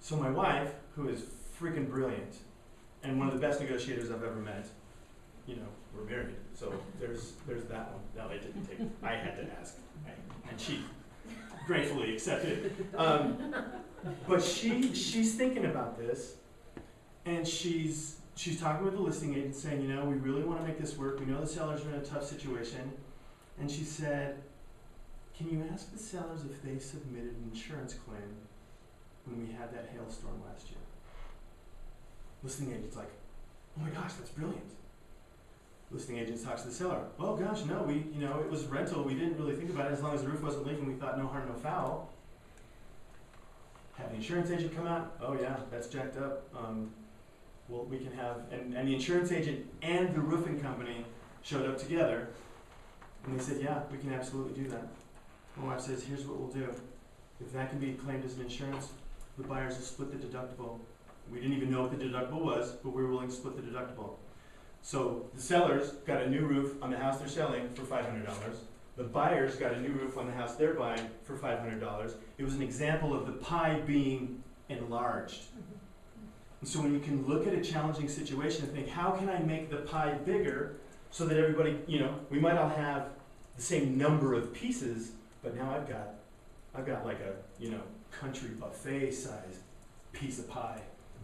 So my wife, who is freaking brilliant and one of the best negotiators I've ever met, you know, we're married, so there's that one. No, I didn't take, I had to ask, and she gratefully accepted. But she's thinking about this, and she's talking with the listing agent saying, you know, we really want to make this work. We know the sellers are in a tough situation. And she said, can you ask the sellers if they submitted an insurance claim when we had that hailstorm last year? Listing agent's like, oh my gosh, that's brilliant. Listing agent talks to the seller. Oh gosh, no, it was rental. We didn't really think about it. As long as the roof wasn't leaking, we thought no harm, no foul. Have the insurance agent come out. Oh yeah, that's jacked up. Well, we can have, and the insurance agent and the roofing company showed up together, and they said, yeah, we can absolutely do that. My wife says, here's what we'll do. If that can be claimed as an insurance, the buyers will split the deductible. We didn't even know what the deductible was, but we were willing to split the deductible. So the sellers got a new roof on the house they're selling for $500. The buyers got a new roof on the house they're buying for $500. It was an example of the pie being enlarged. And so when you can look at a challenging situation and think, how can I make the pie bigger so that everybody, you know, we might all have the same number of pieces, but now I've got like a, you know, country buffet size piece of pie,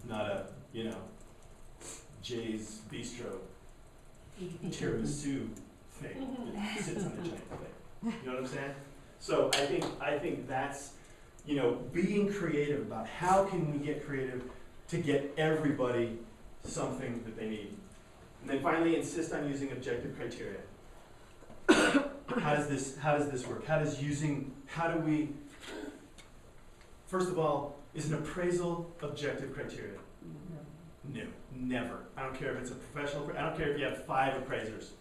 not a, you know, Jay's Bistro tiramisu thing that sits on the giant plate. You know what I'm saying? So I think that's, you know, being creative about how can we get creative to get everybody something that they need. And then finally insist on using objective criteria. how does this work? How do we, first of all, is an appraisal objective criteria? No, never. I don't care if it's a professional, I don't care if you have 5 appraisers.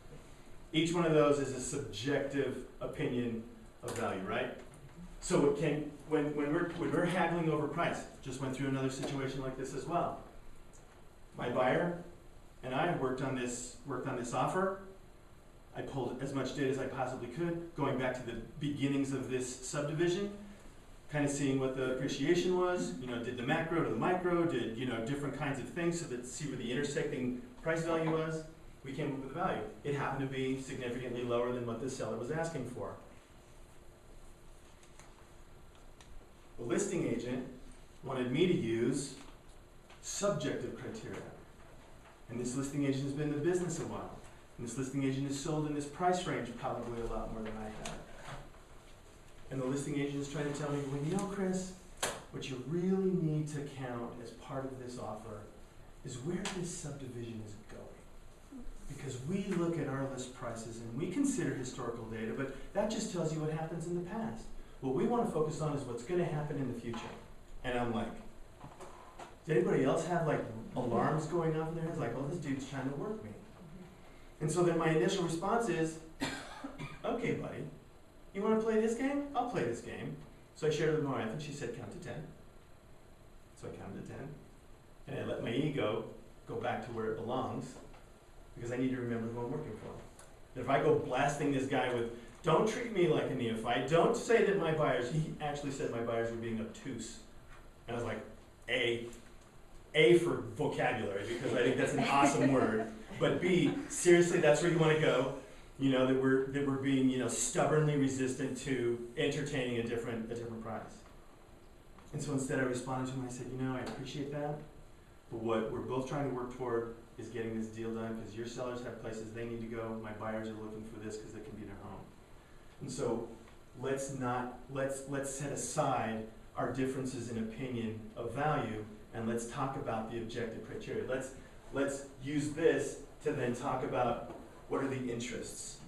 Each one of those is a subjective opinion of value, right? So when we're haggling over price, just went through another situation like this as well. My buyer and I worked on this offer. I pulled as much data as I possibly could, going back to the beginnings of this subdivision, kind of seeing what the appreciation was, did the macro to the micro, did, different kinds of things so that see where the intersecting price value was. We came up with a value. It happened to be significantly lower than what the seller was asking for. The listing agent wanted me to use subjective criteria. And this listing agent has been in the business a while. And this listing agent has sold in this price range probably a lot more than I have. And the listing agent is trying to tell me, well, Chris, what you really need to count as part of this offer is where this subdivision is going. Because we look at our list prices and we consider historical data, but that just tells you what happens in the past. What we want to focus on is what's going to happen in the future. And I'm like, does anybody else have alarms going off in their heads? Like, oh, this dude's trying to work me. And so then my initial response is, okay, buddy, you want to play this game? I'll play this game. So I shared it with my wife, and she said, count to 10. So I counted to 10. And I let my ego go back to where it belongs, because I need to remember who I'm working for. If I go blasting this guy with, don't treat me like a neophyte, don't say that my buyers, he actually said my buyers were being obtuse. And I was like, A for vocabulary, because I think that's an awesome word. But B, seriously, that's where you want to go. That we're being, stubbornly resistant to entertaining a different price. And so instead I responded to him and I said, I appreciate that, but what we're both trying to work toward is getting this deal done, because your sellers have places they need to go, my buyers are looking for this because it can be their home. And so let's set aside our differences in opinion of value, and let's talk about the objective criteria. Let's use this to then talk about what are the interests.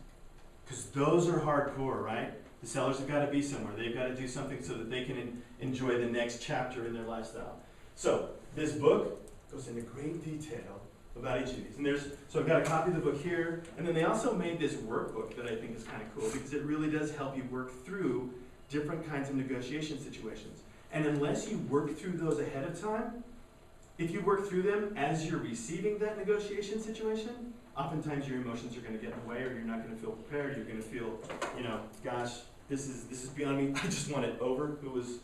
Because those are hardcore, right? The sellers have got to be somewhere. They've got to do something so that they can enjoy the next chapter in their lifestyle. So this book goes into great detail about each of these. And so I've got a copy of the book here, and then they also made this workbook that I think is kind of cool, because it really does help you work through different kinds of negotiation situations. And unless you work through those ahead of time, if you work through them as you're receiving that negotiation situation, oftentimes your emotions are going to get in the way, or you're not going to feel prepared. You're going to feel, gosh, this is beyond me. I just want it over. It was,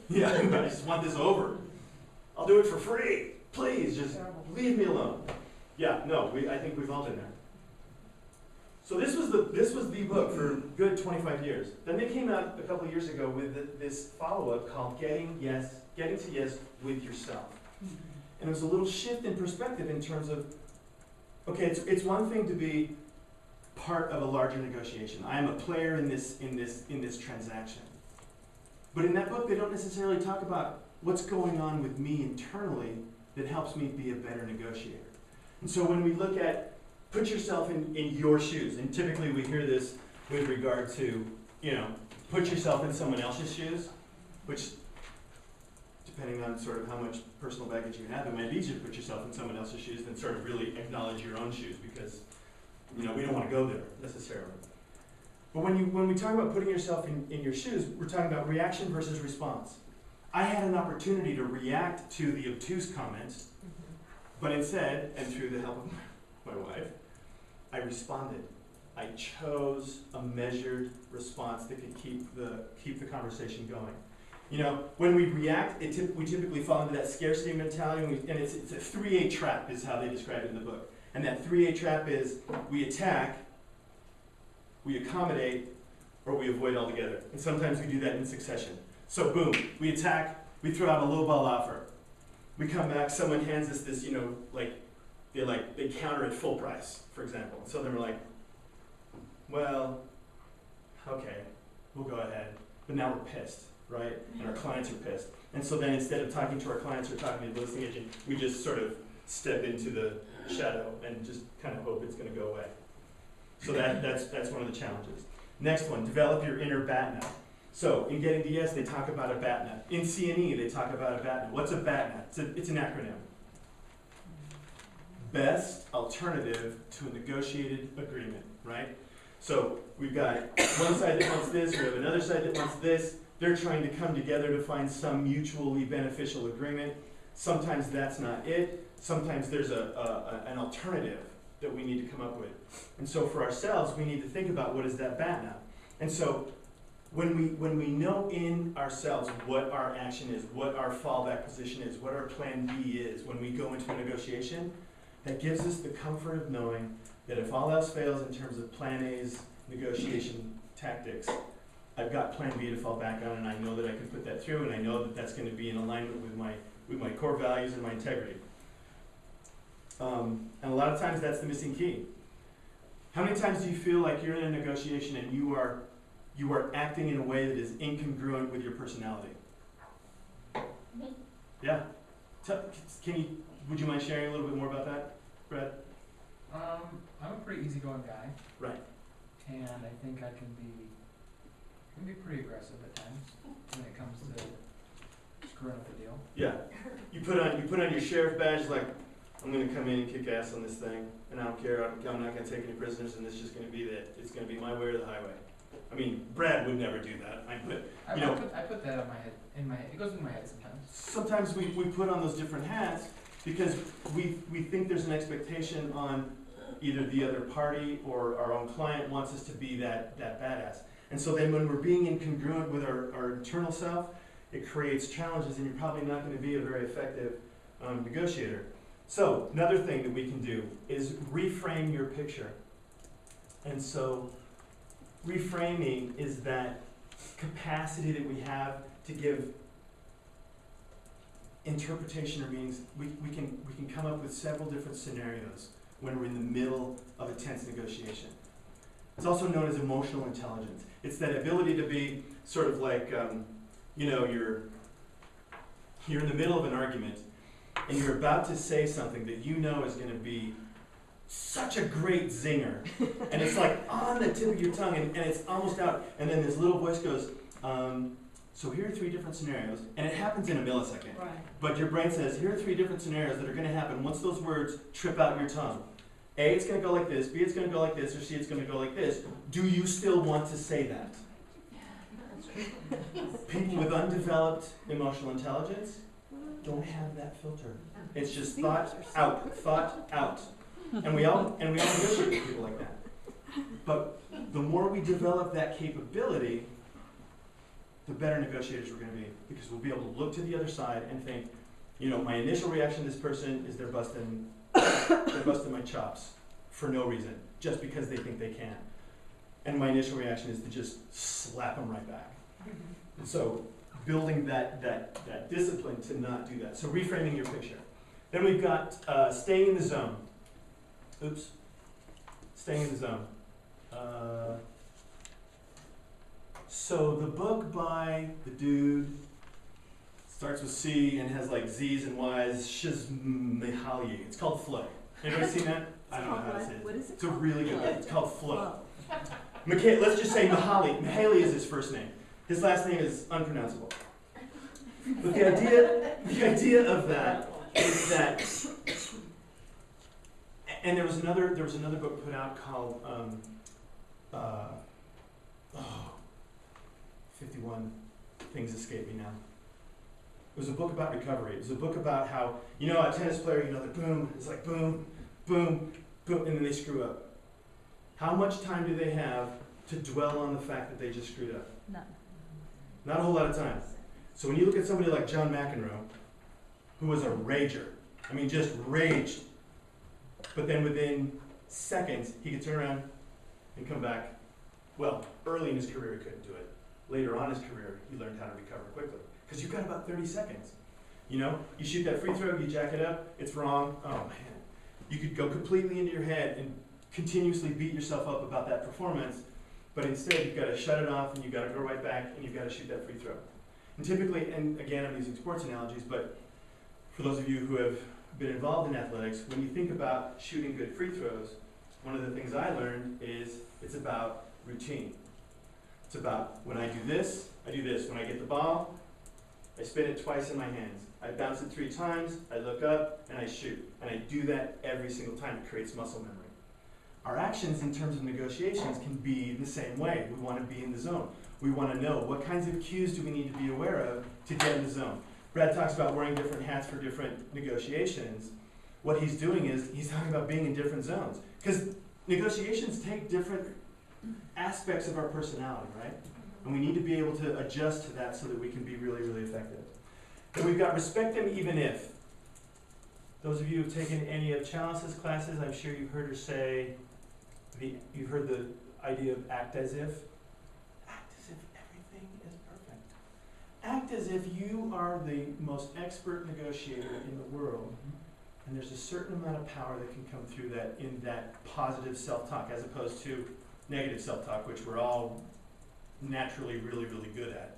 yeah, I just want this over. I'll do it for free. Please, just leave me alone. Yeah, no, I think we've all been there. So this was the book for good 25 years. Then they came out a couple of years ago with this follow-up called Getting to Yes with Yourself. And it was a little shift in perspective in terms of, okay, it's one thing to be part of a larger negotiation. I am a player in this transaction. But in that book, they don't necessarily talk about what's going on with me internally that helps me be a better negotiator. And so when we look at put yourself in your shoes, and typically we hear this with regard to, put yourself in someone else's shoes, which, depending on sort of how much personal baggage you have, it might be easier to put yourself in someone else's shoes than sort of really acknowledge your own shoes, because, we don't want to go there necessarily. But when we talk about putting yourself in your shoes, we're talking about reaction versus response. I had an opportunity to react to the obtuse comments, but instead, and through the help of my wife, I responded. I chose a measured response that could keep the conversation going. When we react, we typically fall into that scarcity mentality, and it's a 3A trap is how they describe it in the book. And that 3A trap is we attack, we accommodate, or we avoid altogether. And sometimes we do that in succession. So boom, we attack, we throw out a lowball offer. We come back, someone hands us this, they counter at full price, for example. So then we're like, well, okay, we'll go ahead. But now we're pissed, right? And our clients are pissed. And so then instead of talking to our clients or talking to the listing agent, we just sort of step into the shadow and just kind of hope it's going to go away. So that's one of the challenges. Next one, develop your inner BATNA. So in Getting to Yes, they talk about a BATNA. In CNE, they talk about a BATNA. What's a BATNA? It's an acronym. Best alternative to a negotiated agreement, right? So we've got one side that wants this, we have another side that wants this. They're trying to come together to find some mutually beneficial agreement. Sometimes that's not it. Sometimes there's an alternative that we need to come up with. And so for ourselves, we need to think about what is that BATNA. And so when we know in ourselves what our action is, what our fallback position is, what our plan B is when we go into a negotiation, that gives us the comfort of knowing that if all else fails in terms of plan A's negotiation tactics, I've got plan B to fall back on, and I know that I can put that through, and I know that that's going to be in alignment with my core values and my integrity. And a lot of times that's the missing key. How many times do you feel like you're in a negotiation and you are acting in a way that is incongruent with your personality? Yeah. Would you mind sharing a little bit more about that, Brad? I'm a pretty easygoing guy. Right. And I think I can be pretty aggressive at times when it comes to screwing up the deal. Yeah. You put on your sheriff badge, like, I'm going to come in and kick ass on this thing, and I don't care. I'm not going to take any prisoners, and it's just going to be that. It's going to be my way or the highway. I mean, Brad would never do that. I put that on my head. It goes in my head sometimes. Sometimes we put on those different hats because we think there's an expectation on either the other party or our own client wants us to be that badass. And so then when we're being incongruent with our internal self, it creates challenges, and you're probably not going to be a very effective negotiator. So another thing that we can do is reframe your picture. And so reframing is that capacity that we have to give interpretation or meanings. We can come up with several different scenarios when we're in the middle of a tense negotiation. It's also known as emotional intelligence. It's that ability to be sort of like, you're in the middle of an argument and you're about to say something that you know is going to be such a great zinger, and it's like on the tip of your tongue, and it's almost out, and then this little voice goes, so here are 3 different scenarios, and it happens in a millisecond. Right. But your brain says, here are 3 different scenarios that are going to happen once those words trip out your tongue. A, it's going to go like this, B, it's going to go like this, or C, it's going to go like this. Do you still want to say that? People with undeveloped emotional intelligence don't have that filter. It's just thought out. And we all negotiate with people like that. But the more we develop that capability, the better negotiators we're going to be, because we'll be able to look to the other side and think, my initial reaction to this person is they're busting my chops for no reason, just because they think they can. And my initial reaction is to just slap them right back. And so building that discipline to not do that. So reframing your picture. Then we've got staying in the zone. Staying in the zone. So the book by the dude starts with C and has like Z's and Y's, Csikszentmihalyi. It's called Flow. Anybody seen that? I don't know how to say it. What is it? It's a really good book. It's called Flow. Let's just say Mihaly. Mihaly is his first name. His last name is unpronounceable. But the idea of that is that, and there was another book put out called 51 things escape me now. It was a book about recovery. It was a book about how, a tennis player, the boom, it's like boom, boom, boom, and then they screw up. How much time do they have to dwell on the fact that they just screwed up? None. Not a whole lot of time. So when you look at somebody like John McEnroe, who was a rager, just raged, but then within seconds, he could turn around and come back. Well, early in his career, he couldn't do it. Later on in his career, he learned how to recover quickly. Because you've got about 30 seconds. You shoot that free throw, you jack it up, it's wrong. Oh, man. You could go completely into your head and continuously beat yourself up about that performance, but instead you've got to shut it off and you've got to go right back and you've got to shoot that free throw. And typically, and again, I'm using sports analogies, but for those of you who have been involved in athletics, when you think about shooting good free throws, one of the things I learned is it's about routine. It's about when I do this, I do this. When I get the ball, I spin it twice in my hands. I bounce it 3 times, I look up, and I shoot. And I do that every single time. It creates muscle memory. Our actions in terms of negotiations can be the same way. We want to be in the zone. We want to know what kinds of cues do we need to be aware of to get in the zone. Brad talks about wearing different hats for different negotiations. What he's doing is he's talking about being in different zones. Because negotiations take different aspects of our personality, right? And we need to be able to adjust to that so that we can be really, really effective. And we've got respect them even if. Those of you who've taken any of Chalice's classes, I'm sure you've heard her say, you've heard the idea of act as if. Act as if everything is perfect. Act as if you are the most expert negotiator in the world, and there's a certain amount of power that can come through that in that positive self-talk, as opposed to negative self-talk, which we're all naturally really, really good at.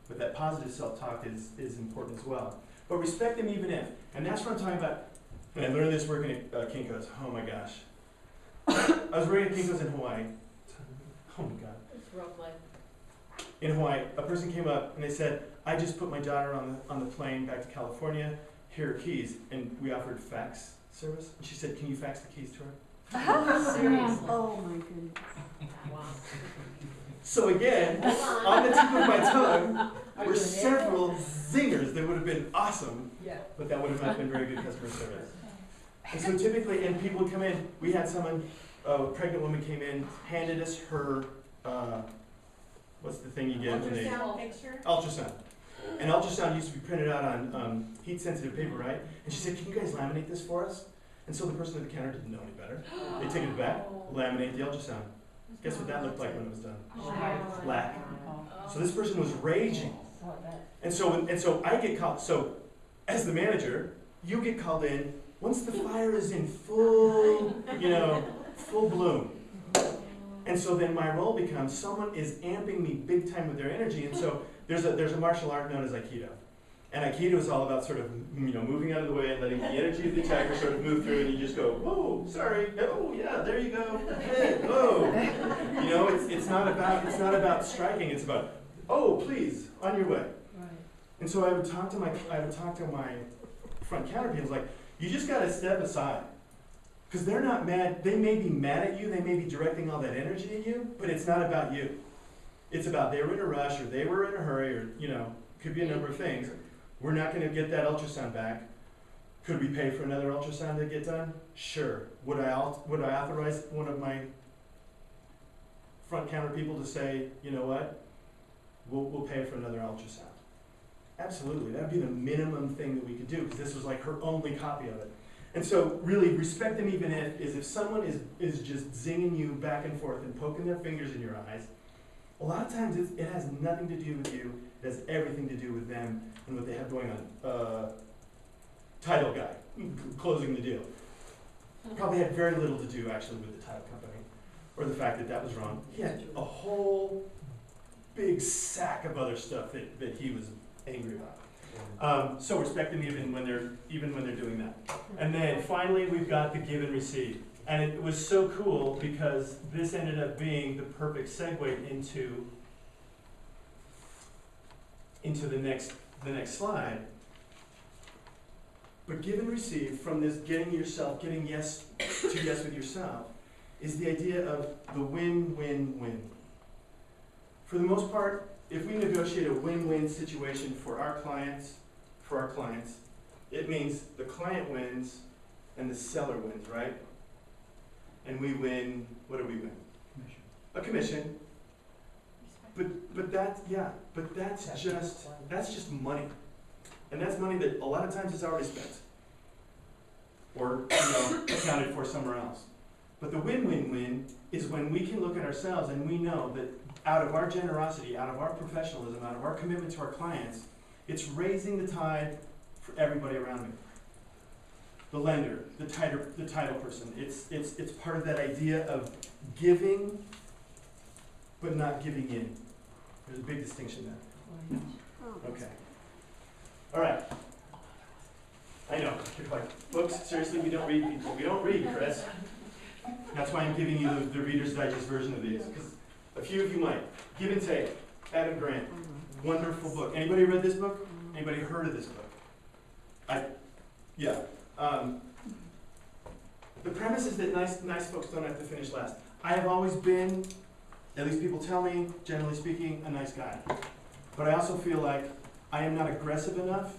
But that positive self-talk is important as well. But respect them even if. And that's what I'm talking about. When I learned this working at Kinko's, oh my gosh. I was working at Kinko's in Hawaii. Oh my God. It's rough life. In Hawaii, a person came up and they said, I just put my daughter on the plane back to California. Here are keys. And we offered fax service. And she said, can you fax the keys to her? Seriously? Oh my goodness. Wow. So again, on the tip of my tongue were several zingers that would have been awesome, but that would have not been very good customer service. And so typically, and people would come in, we had someone, a pregnant woman came in, handed us her, what's the thing you get when they... Ultrasound picture? Ultrasound. And ultrasound used to be printed out on heat-sensitive paper, right? And she said, can you guys laminate this for us? And so the person at the counter didn't know any better. They took it back, laminate the ultrasound. Guess what that looked like when it was done? Black. So this person was raging. And so I get called, so as the manager, you get called in once the fire is in full, full bloom. And so then my role becomes someone is amping me big time with their energy. And so there's a martial art known as Aikido. And Aikido is all about sort of, moving out of the way and letting the energy of the attacker sort of move through, and you just go, whoa, sorry, oh yeah, there you go, hey, oh. It's not about striking, it's about, oh, please, on your way. Right. And so I would talk to my front counter people, like, you just gotta step aside. Because they're not mad, they may be mad at you, they may be directing all that energy at you, but it's not about you. It's about they were in a rush, or they were in a hurry, or, could be a number of things. We're not going to get that ultrasound back. Could we pay for another ultrasound to get done? Sure. Would I authorize one of my front counter people to say, you know what, we'll pay for another ultrasound? Absolutely. That would be the minimum thing that we could do, because this was like her only copy of it. And so really, respect them even if someone is just zinging you back and forth and poking their fingers in your eyes, a lot of times it has nothing to do with you. It has everything to do with them and what they have going on. Title guy, closing the deal. Probably had very little to do actually with the title company, or the fact that that was wrong. He had a whole big sack of other stuff that he was angry about. So respect them even when they're doing that. And then finally we've got the give and receive. And it was so cool because this ended up being the perfect segue into the next slide. But give and receive from this getting yes to yes with yourself is the idea of the win-win-win. For the most part, if we negotiate a win-win situation for our clients, it means the client wins and the seller wins, right? And we win, what do we win? Commission. A commission. But that's just money. And that's money that a lot of times is already spent. Or accounted for somewhere else. But the win-win-win is when we can look at ourselves and we know that out of our generosity, out of our professionalism, out of our commitment to our clients, it's raising the tide for everybody around me. The lender, the title person. It's part of that idea of giving, but not giving in. There's a big distinction there. Okay. All right. I know. You're like, books, seriously, we don't read people. We don't read, Chris. That's why I'm giving you the Reader's Digest version of these. Because A few of you might. Give and Take, Adam Grant. Wonderful book. Anybody read this book? Anybody heard of this book? Yeah. The premise is that nice folks don't have to finish last. I have always been, at least people tell me, generally speaking, a nice guy. But I also feel like I am not aggressive enough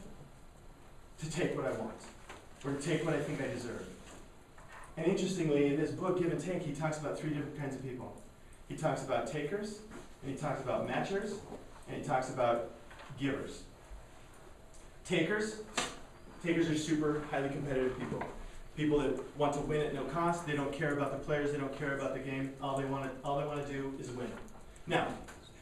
to take what I want, or to take what I think I deserve. And interestingly, in this book, Give and Take, he talks about 3 different kinds of people. He talks about takers, and he talks about matchers, and he talks about givers. Takers are super highly competitive people. People that want to win at no cost. They don't care about the players. They don't care about the game. All they want to do is win. Now,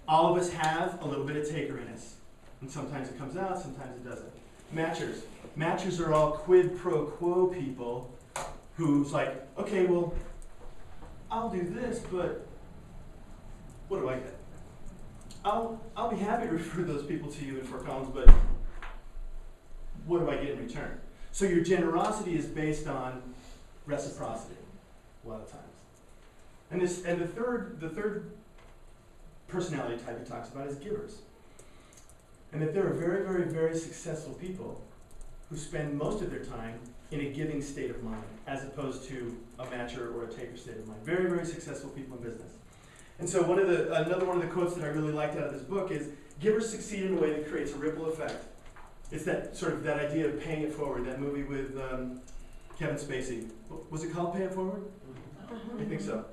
all of us have a little bit of taker in us, and sometimes it comes out, sometimes it doesn't. Matchers are all quid pro quo people who's like, okay, well, I'll do this, but what do I get? I'll be happy to refer those people to you in Fort Collins, but what do I get in return? So your generosity is based on reciprocity a lot of times. And the third personality type he talks about is givers. And that there are very, very, very successful people who spend most of their time in a giving state of mind, as opposed to a matcher or a taker state of mind. Very, very successful people in business. And so another one of the quotes that I really liked out of this book is, givers succeed in a way that creates a ripple effect. It's that sort of that idea of paying it forward, that movie with Kevin Spacey. Was it called Pay It Forward? I think so.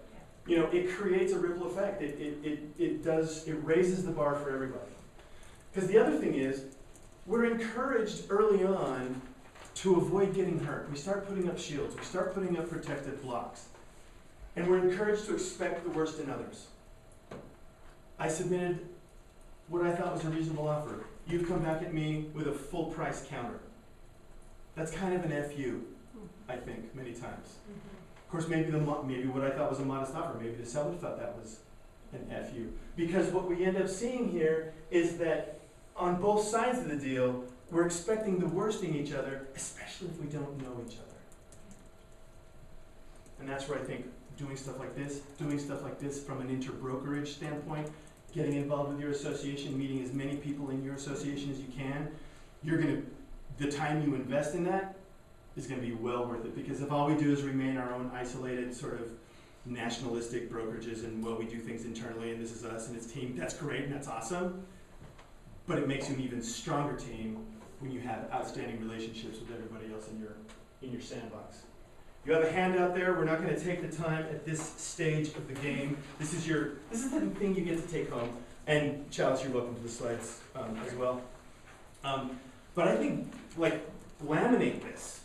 You know, it creates a ripple effect. It raises the bar for everybody. Because the other thing is, we're encouraged early on to avoid getting hurt. We start putting up shields. We start putting up protective blocks. And we're encouraged to expect the worst in others. I submitted what I thought was a reasonable offer. You come back at me with a full price counter. That's kind of an FU, I think, many times. Of course, maybe what I thought was a modest offer, maybe the seller thought that was an FU. Because what we end up seeing here is that on both sides of the deal, we're expecting the worst in each other, especially if we don't know each other. And that's where I think doing stuff like this from an inter-brokerage standpoint, getting involved with your association, meeting as many people in your association as you can, the time you invest in that is going to be well worth it. Because if all we do is remain our own isolated sort of nationalistic brokerages and, well, we do things internally and this is us and it's team, that's great and that's awesome. But it makes you an even stronger team when you have outstanding relationships with everybody else in your sandbox. You have a handout there. We're not going to take the time at this stage of the game. This is the thing you get to take home. And Chalice, you're welcome to the slides as well. But I think, like, laminate this,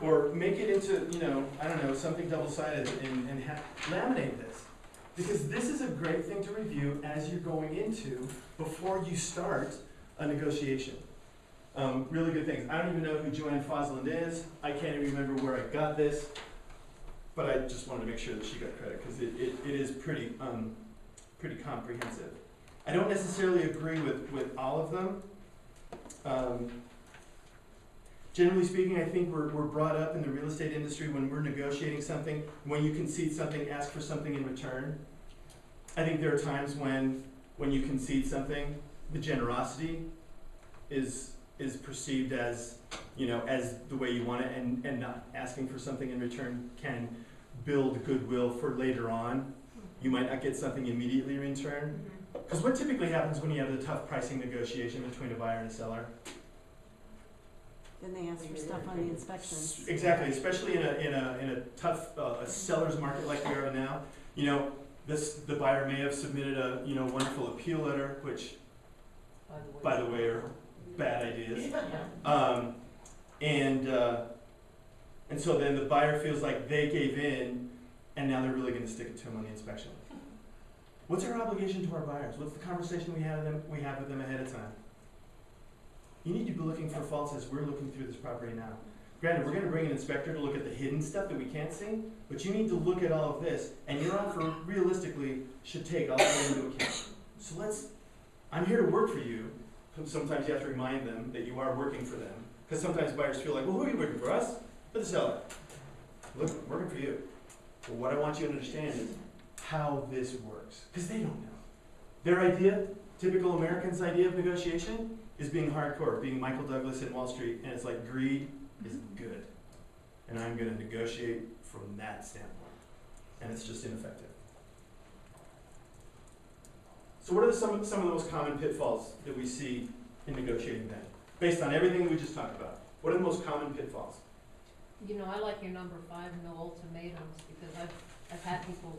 or make it into, I don't know, something double-sided, and laminate this, because this is a great thing to review as you're going into before you start a negotiation. Really good things. I don't even know who Joanne Fosland is. I can't even remember where I got this, but I just wanted to make sure that she got credit because it is pretty comprehensive. I don't necessarily agree with all of them. Generally speaking, I think we're brought up in the real estate industry when we're negotiating something, when you concede something, ask for something in return. I think there are times when you concede something, the generosity is perceived as, as the way you want it, and not asking for something in return can build goodwill for later on. You might not get something immediately in return. Because what typically happens when you have a tough pricing negotiation between a buyer and a seller? Then they ask for stuff on the inspections. Exactly, especially in a tough a seller's market like we are now. The buyer may have submitted a wonderful appeal letter, which, by the way, are bad ideas. And so then the buyer feels like they gave in, and now they're really going to stick it to them on the inspection. What's our obligation to our buyers? What's the conversation we have with them ahead of time? You need to be looking for faults as we're looking through this property now. Granted, we're going to bring an inspector to look at the hidden stuff that we can't see, but you need to look at all of this, and your offer realistically should take all of that into account. So I'm here to work for you. Sometimes you have to remind them that you are working for them, because sometimes buyers feel like, well, who are you working for, us or the seller? Look, I'm working for you. Well, what I want you to understand is how this works, because they don't know. Their idea, typical American's idea of negotiation, is being hardcore, being Michael Douglas in Wall Street, and it's like greed is good. And I'm gonna negotiate from that standpoint. And it's just ineffective. So what are some of the most common pitfalls that we see in negotiating then? Based on everything we just talked about, what are the most common pitfalls? You know, I like your number 5, no ultimatums, because I've had people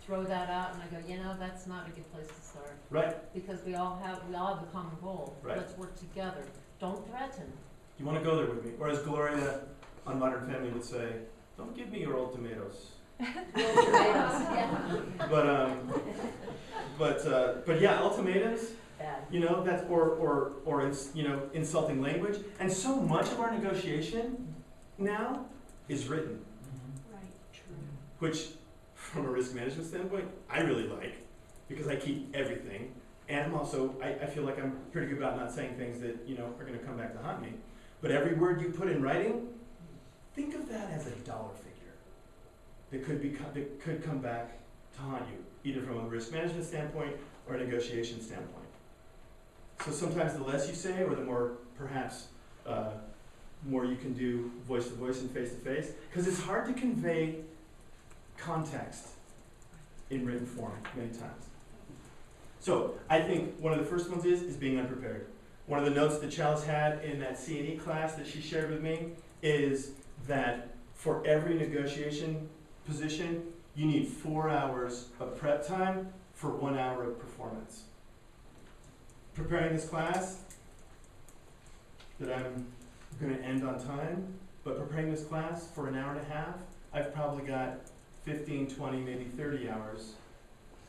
throw that out and I go, you know, that's not a good place to start. Right. Because we all have a common goal. Right. Let's work together. Don't threaten. You wanna go there with me? Or as Gloria on Modern Family would say, don't give me your old tomatoes. Yeah. But yeah, ultimatums, Bad. you know, that's, or you know, insulting language. And so much of our negotiation now is written, Right. True. which from a risk management standpoint, I really like, because I keep everything. And I'm also, I feel like I'm pretty good about not saying things that, you know, are gonna come back to haunt me. But every word you put in writing, think of that as a dollar figure that could come back to haunt you, either from a risk management standpoint or a negotiation standpoint. So sometimes the less you say, or the more, perhaps, more you can do voice to voice and face to face, because it's hard to convey context in written form many times. So I think one of the first ones is being unprepared. One of the notes that Chalice had in that C&E class that she shared with me is that for every negotiation position, you need 4 hours of prep time for 1 hour of performance. Preparing this class, that I'm going to end on time, but preparing this class for an hour and a half, I've probably got 15, 20, maybe 30 hours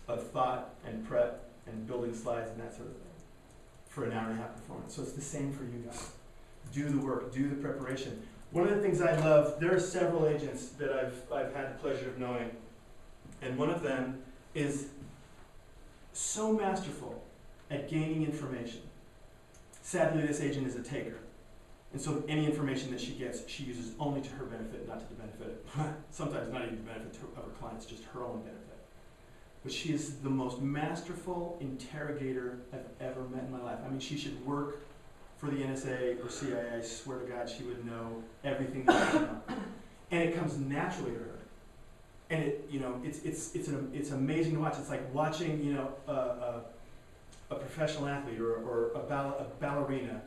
of thought and prep and building slides and that sort of thing for an hour and a half performance. So it's the same for you guys. Do the work, do the preparation. One of the things I love, there are several agents that I've had the pleasure of knowing, and one of them is so masterful at gaining information. Sadly, this agent is a taker. And so any information that she gets, she uses only to her benefit, not to the benefit, sometimes not even the benefit of her clients, just her own benefit. But she is the most masterful interrogator I've ever met in my life. I mean, she should work for the NSA or CIA. I swear to God, she would know everything that she knows. And it comes naturally to her. And it, you know, it's amazing to watch. It's like watching, you know, a professional athlete or a ballerina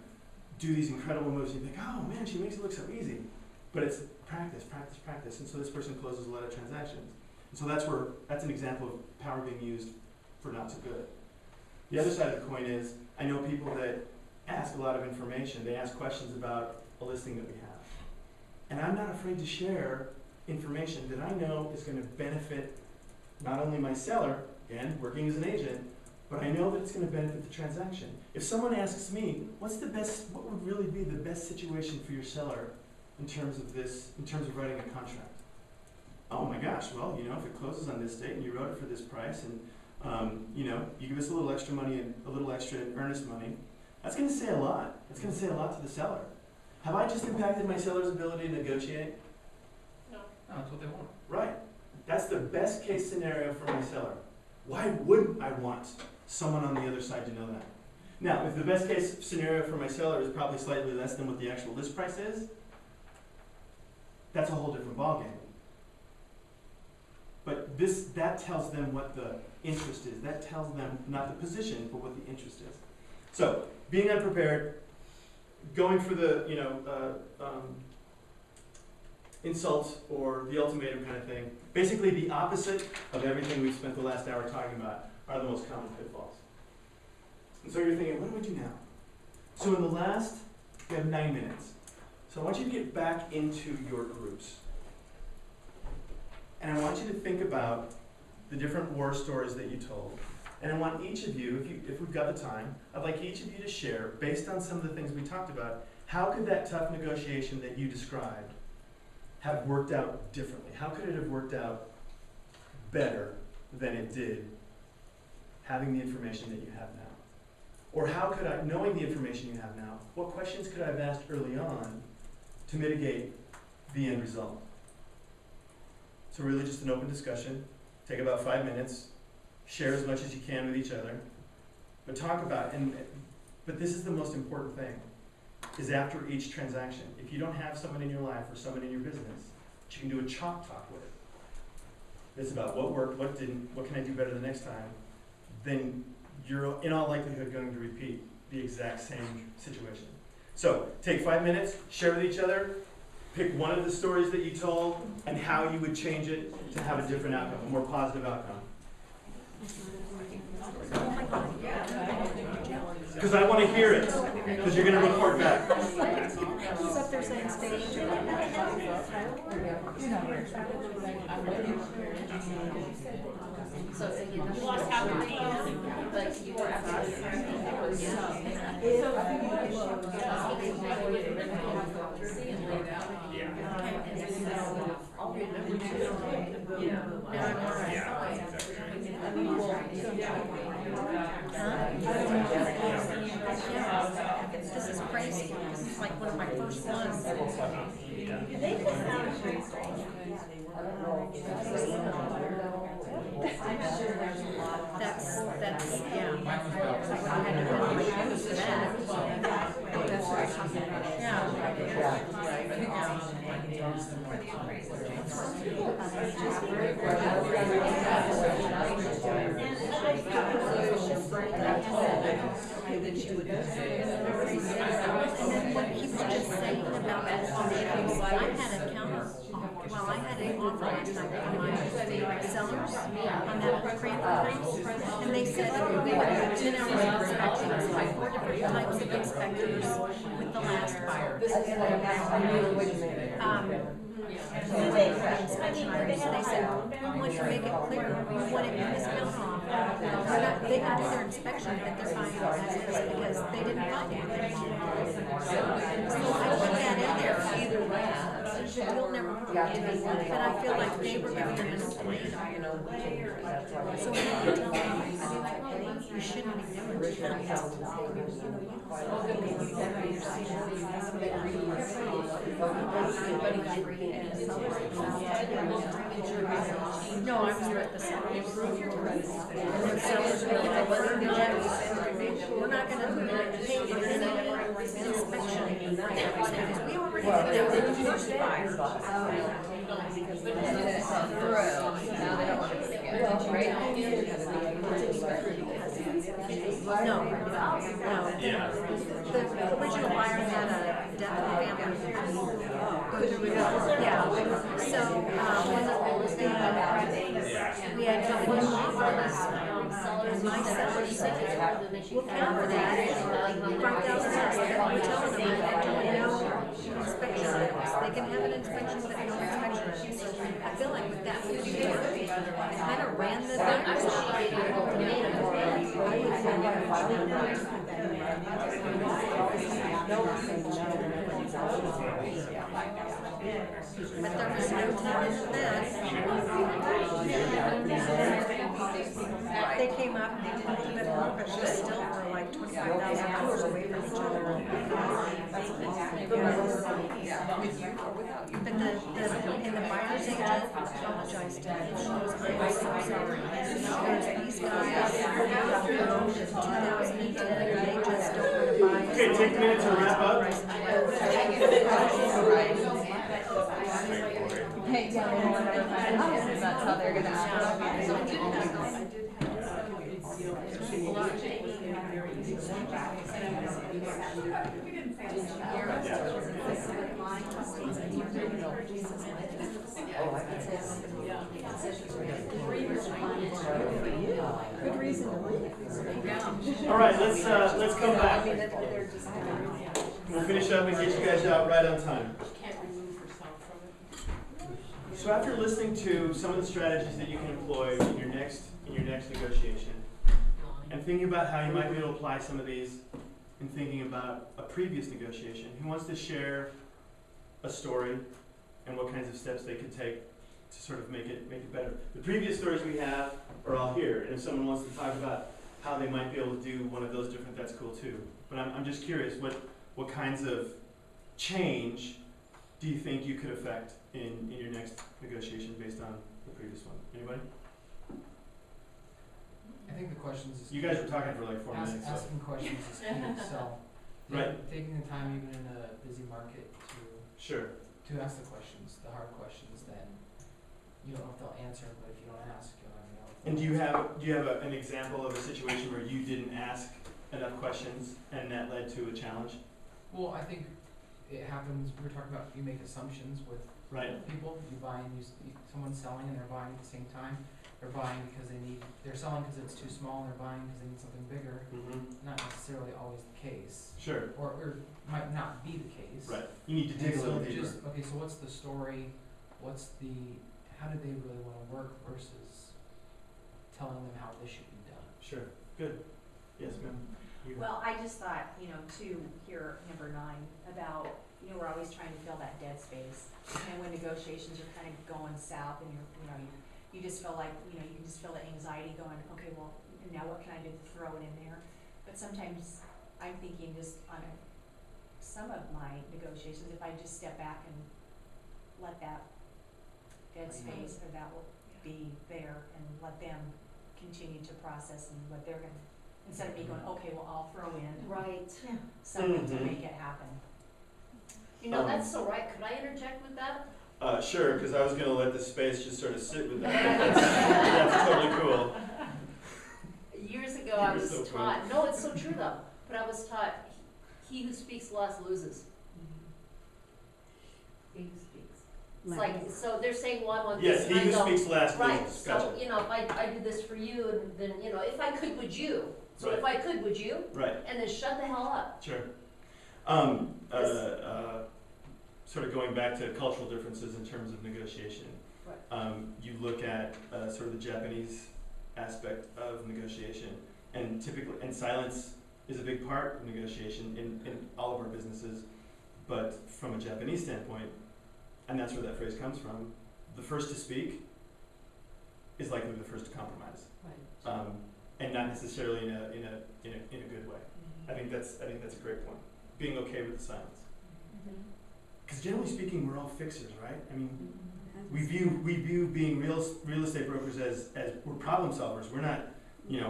do these incredible moves. You think, oh man, she makes it look so easy. But it's practice, practice, practice. And so this person closes a lot of transactions. And so that's an example of power being used for not so good. The other side of the coin is, I know people that ask a lot of information. They ask questions about a listing that we have. And I'm not afraid to share information that I know is going to benefit not only my seller, again, working as an agent, but I know that it's going to benefit the transaction. If someone asks me, what would really be the best situation for your seller in terms of writing a contract? Oh my gosh, well, you know, if it closes on this date and you wrote it for this price and, you know, you give us a little extra money and a little extra earnest money, that's going to say a lot. That's going to say a lot to the seller. Have I just impacted my seller's ability to negotiate? No. No, that's what they want. Right. That's the best case scenario for my seller. Why wouldn't I want someone on the other side to know that? Now, if the best case scenario for my seller is probably slightly less than what the actual list price is, that's a whole different ballgame. But that tells them what the interest is. That tells them not the position, but what the interest is. So, being unprepared, going for the, you know, insult or the ultimatum kind of thing, basically the opposite of everything we've spent the last hour talking about are the most common pitfalls. And so you're thinking, what do I do now? So in the last, we have 9 minutes. So I want you to get back into your groups. And I want you to think about the different war stories that you told. And I want each of you, if we've got the time, I'd like each of you to share, based on some of the things we talked about, how could that tough negotiation that you described have worked out differently? How could it have worked out better than it did having the information that you have now? Or how could I, knowing the information you have now, what questions could I have asked early on to mitigate the end result? So really just an open discussion. take about 5 minutes, share as much as you can with each other, but talk about, but this is the most important thing, is after each transaction. If you don't have someone in your life or someone in your business, you can do a chalk talk with. It's about what worked, what didn't, what can I do better the next time, then you're in all likelihood going to repeat the exact same situation. So take 5 minutes, share with each other, pick one of the stories that you told and how you would change it to have a different outcome, a more positive outcome. Because I want to hear it, because you're going to report back. Who's up there saying stage? So you lost half of the, but you were absolutely I'll remember This is crazy. This is like one of my first ones. That's, yeah. I had to go to my shoes for that. What people just saying about that, I had a counter, well, I had an offer last night for my sellers on that Cranford Creek, and they said they would do 10 hours of inspections, like 4 different types of inspectors with the last buyer. Inspection items, they said, once you make it clear, you want it misbuilt on. They can do their inspection, but they're fine as is because they didn't find anything wrong. So I put that in there either way. You'll never forget to me, but I feel like they were giving them an ultimatum. So we have to tell them, you shouldn't be doing this. No, I was at the sellers. And the sellers were like, we're not gonna pay for an inspection. Because we already did that with the first buyer. No. Yeah. The original buyer had a death in the family. Yeah. So, we had got one offers, and my seller said, we'll cover that, $5,000. We're telling them that no inspection items. They can have an inspection, but no inspection items. So I feel like with that, we kind of ran the but there was no time in this. They came up, they did a little bit more, but we still were like $25,000 away from each other. But and the buyer's agent apologized to me. She was like, I'm so sorry. These guys, in 2010, they just don't want to buy. Okay, take a minute to wrap up. Hey, that's how they're gonna act. Good reason to leave. All right, let's come back. We'll finish up and get you guys out right on time. So after listening to some of the strategies that you can employ in your next negotiation, and thinking about how you might be able to apply some of these, and thinking about a previous negotiation, who wants to share a story and what kinds of steps they could take to sort of make it better? The previous stories we have are all here, and if someone wants to talk about how they might be able to do one of those different, that's cool too. But I'm just curious, what kinds of change do you think you could affect in your next negotiation based on the previous one? Anybody? I think the questions is. You guys were talking for like 4 minutes, so. Asking questions is key, so. Right. Taking the time even in a busy market Sure. to ask the questions, the hard questions, then you don't know if they'll answer, but if you don't ask, you'll never know. if And do they'll you have an example of a situation where you didn't ask enough questions and that led to a challenge? Well, I think it happens, we were talking about, you make assumptions with Right. people, you buy and someone's selling and they're buying at the same time. They're buying because they're selling because it's too small, and they're buying because they need something bigger. Mm-hmm. Not necessarily always the case. Sure. Or might not be the case. Right. You need to dig a little deeper. Okay, so what's the story? How do they really wanna work versus telling them how this should be done? Sure. Good. Yes, ma'am. You- Well, I just thought, to hear number 9 about, we're always trying to fill that dead space. And when negotiations are kind of going south and you just feel like, you can just feel the anxiety going, okay, well, now what can I do to throw it in there? But sometimes I'm thinking just on some of my negotiations, if I just step back and let that dead space or that will be there and let them continue to process and what they're gonna, instead of me going, okay, well, I'll throw in Right. something to make it happen. That's so right. Could I interject with that? Sure, because I was going to let the space just sort of sit with that. That's totally cool. Years ago, I You're was so taught, no, it's so true though, but I was taught, he who speaks less loses. He who speaks. It's like, so they're saying, well, I want this, Yes, and he I who go, speaks last right, loses. so, Gotcha. if I do this for you, and then, if I could, would you? So Right. if I could, would you? Right. And then shut the hell up. Sure. Sort of going back to cultural differences in terms of negotiation. Right. You look at sort of the Japanese aspect of negotiation, and silence is a big part of negotiation in all of our businesses. But from a Japanese standpoint, and that's where that phrase comes from, the first to speak is likely the first to compromise. Right. And not necessarily in a good way. I think that's a great point. Being okay with the silence. Because generally speaking, we're all fixers, right? I mean, we view being real estate brokers as we're problem solvers. We're not,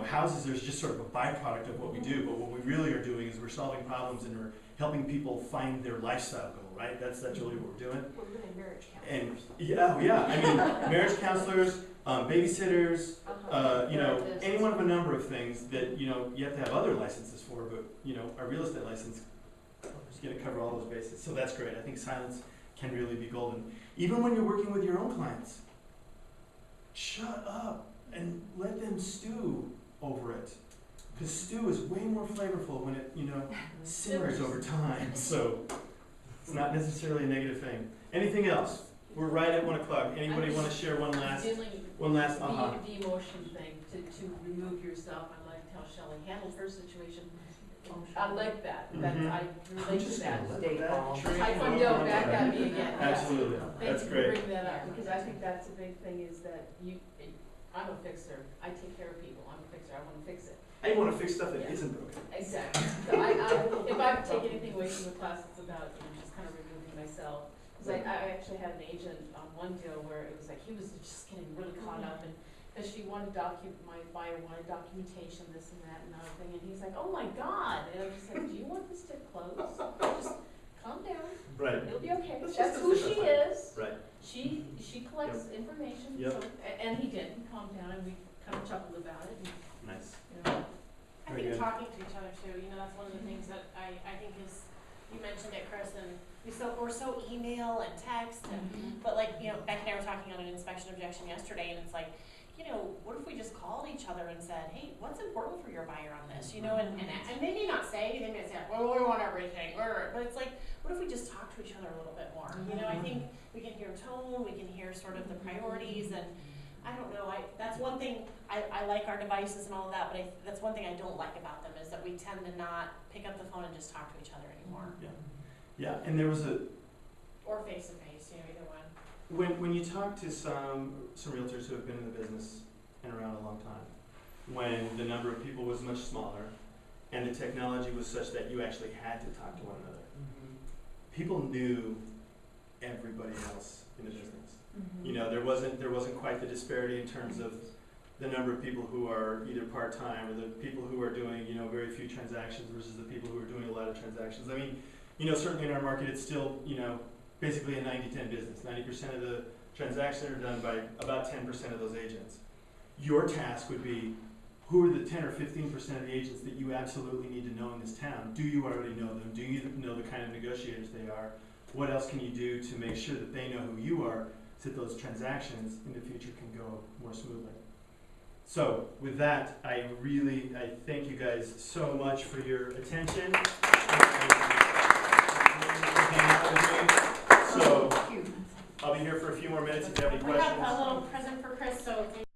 houses are just sort of a byproduct of what we do. But what we really are doing is we're solving problems and we're helping people find their lifestyle goal, right? That's really what we're doing. We're really marriage counselors. And yeah. I mean, marriage counselors, babysitters, Therapists. any one of a number of things that you have to have other licenses for. But our real estate license is going to cover all those bases. So that's great. I think silence can really be golden. Even when you're working with your own clients, shut up and let them stew over it. Because stew is way more flavorful when it, simmers over time. So it's not necessarily a negative thing. Anything else? We're right at 1 o'clock. Anybody want to share one last? The Uh-huh. emotion thing, to remove yourself. I like how Shelley handled her situation. I like that. I relate to that. I know, back at me again. Absolutely. That's great. Thank you for bringing that up, because I think that's a big thing, is that I'm a fixer. I take care of people. I'm a fixer. I want to fix it. I want to fix stuff that isn't broken. Exactly. So if I take anything away from the class, it's about, just kind of removing myself. Because I actually had an agent on one deal where it was like, he was just getting really caught up, and because my buyer wanted documentation, this and that and other thing, and he's like, oh my God. And I just said, do you want this to close? Just calm down. Right. It'll be okay. Let's That's just who simplify. she is. Right. She collects information. Yep. So, and he did. He calmed down, and we kind of chuckled about it. And, Nice. I Very think good. talking to each other too, that's one of the things that I think is, you mentioned it, Chris, and we're so email and text, and, but Becky and I were talking on an inspection objection yesterday, and it's like, what if we just called each other and said, hey, what's important for your buyer on this, and they may not say, they may say, well, we want everything, but it's like, what if we just talk to each other a little bit more, I think we can hear tone, we can hear sort of the priorities, and I don't know, that's one thing, I like our devices and all of that, but that's one thing I don't like about them, is that we tend to not pick up the phone and just talk to each other anymore. Yeah, and there was Or face to face, either one. when you talk to some realtors who have been in the business and around a long time, when the number of people was much smaller, and the technology was such that you actually had to talk to one another, people knew everybody else in the business. There wasn't quite the disparity in terms of the number of people who are either part-time or the people who are doing, you know, very few transactions versus the people who are doing a lot of transactions. I mean, you know, certainly in our market, it's still, you know, basically a 90-10 business. 90% of the transactions are done by about 10% of those agents. Your task would be, who are the 10 or 15% of the agents that you absolutely need to know in this town? Do you already know them? Do you know the kind of negotiators they are? What else can you do to make sure that they know who you are so that those transactions in the future can go more smoothly? So with that, I thank you guys so much for your attention. So I'll be here for a few more minutes if you have any We questions. have a little present for Chris, so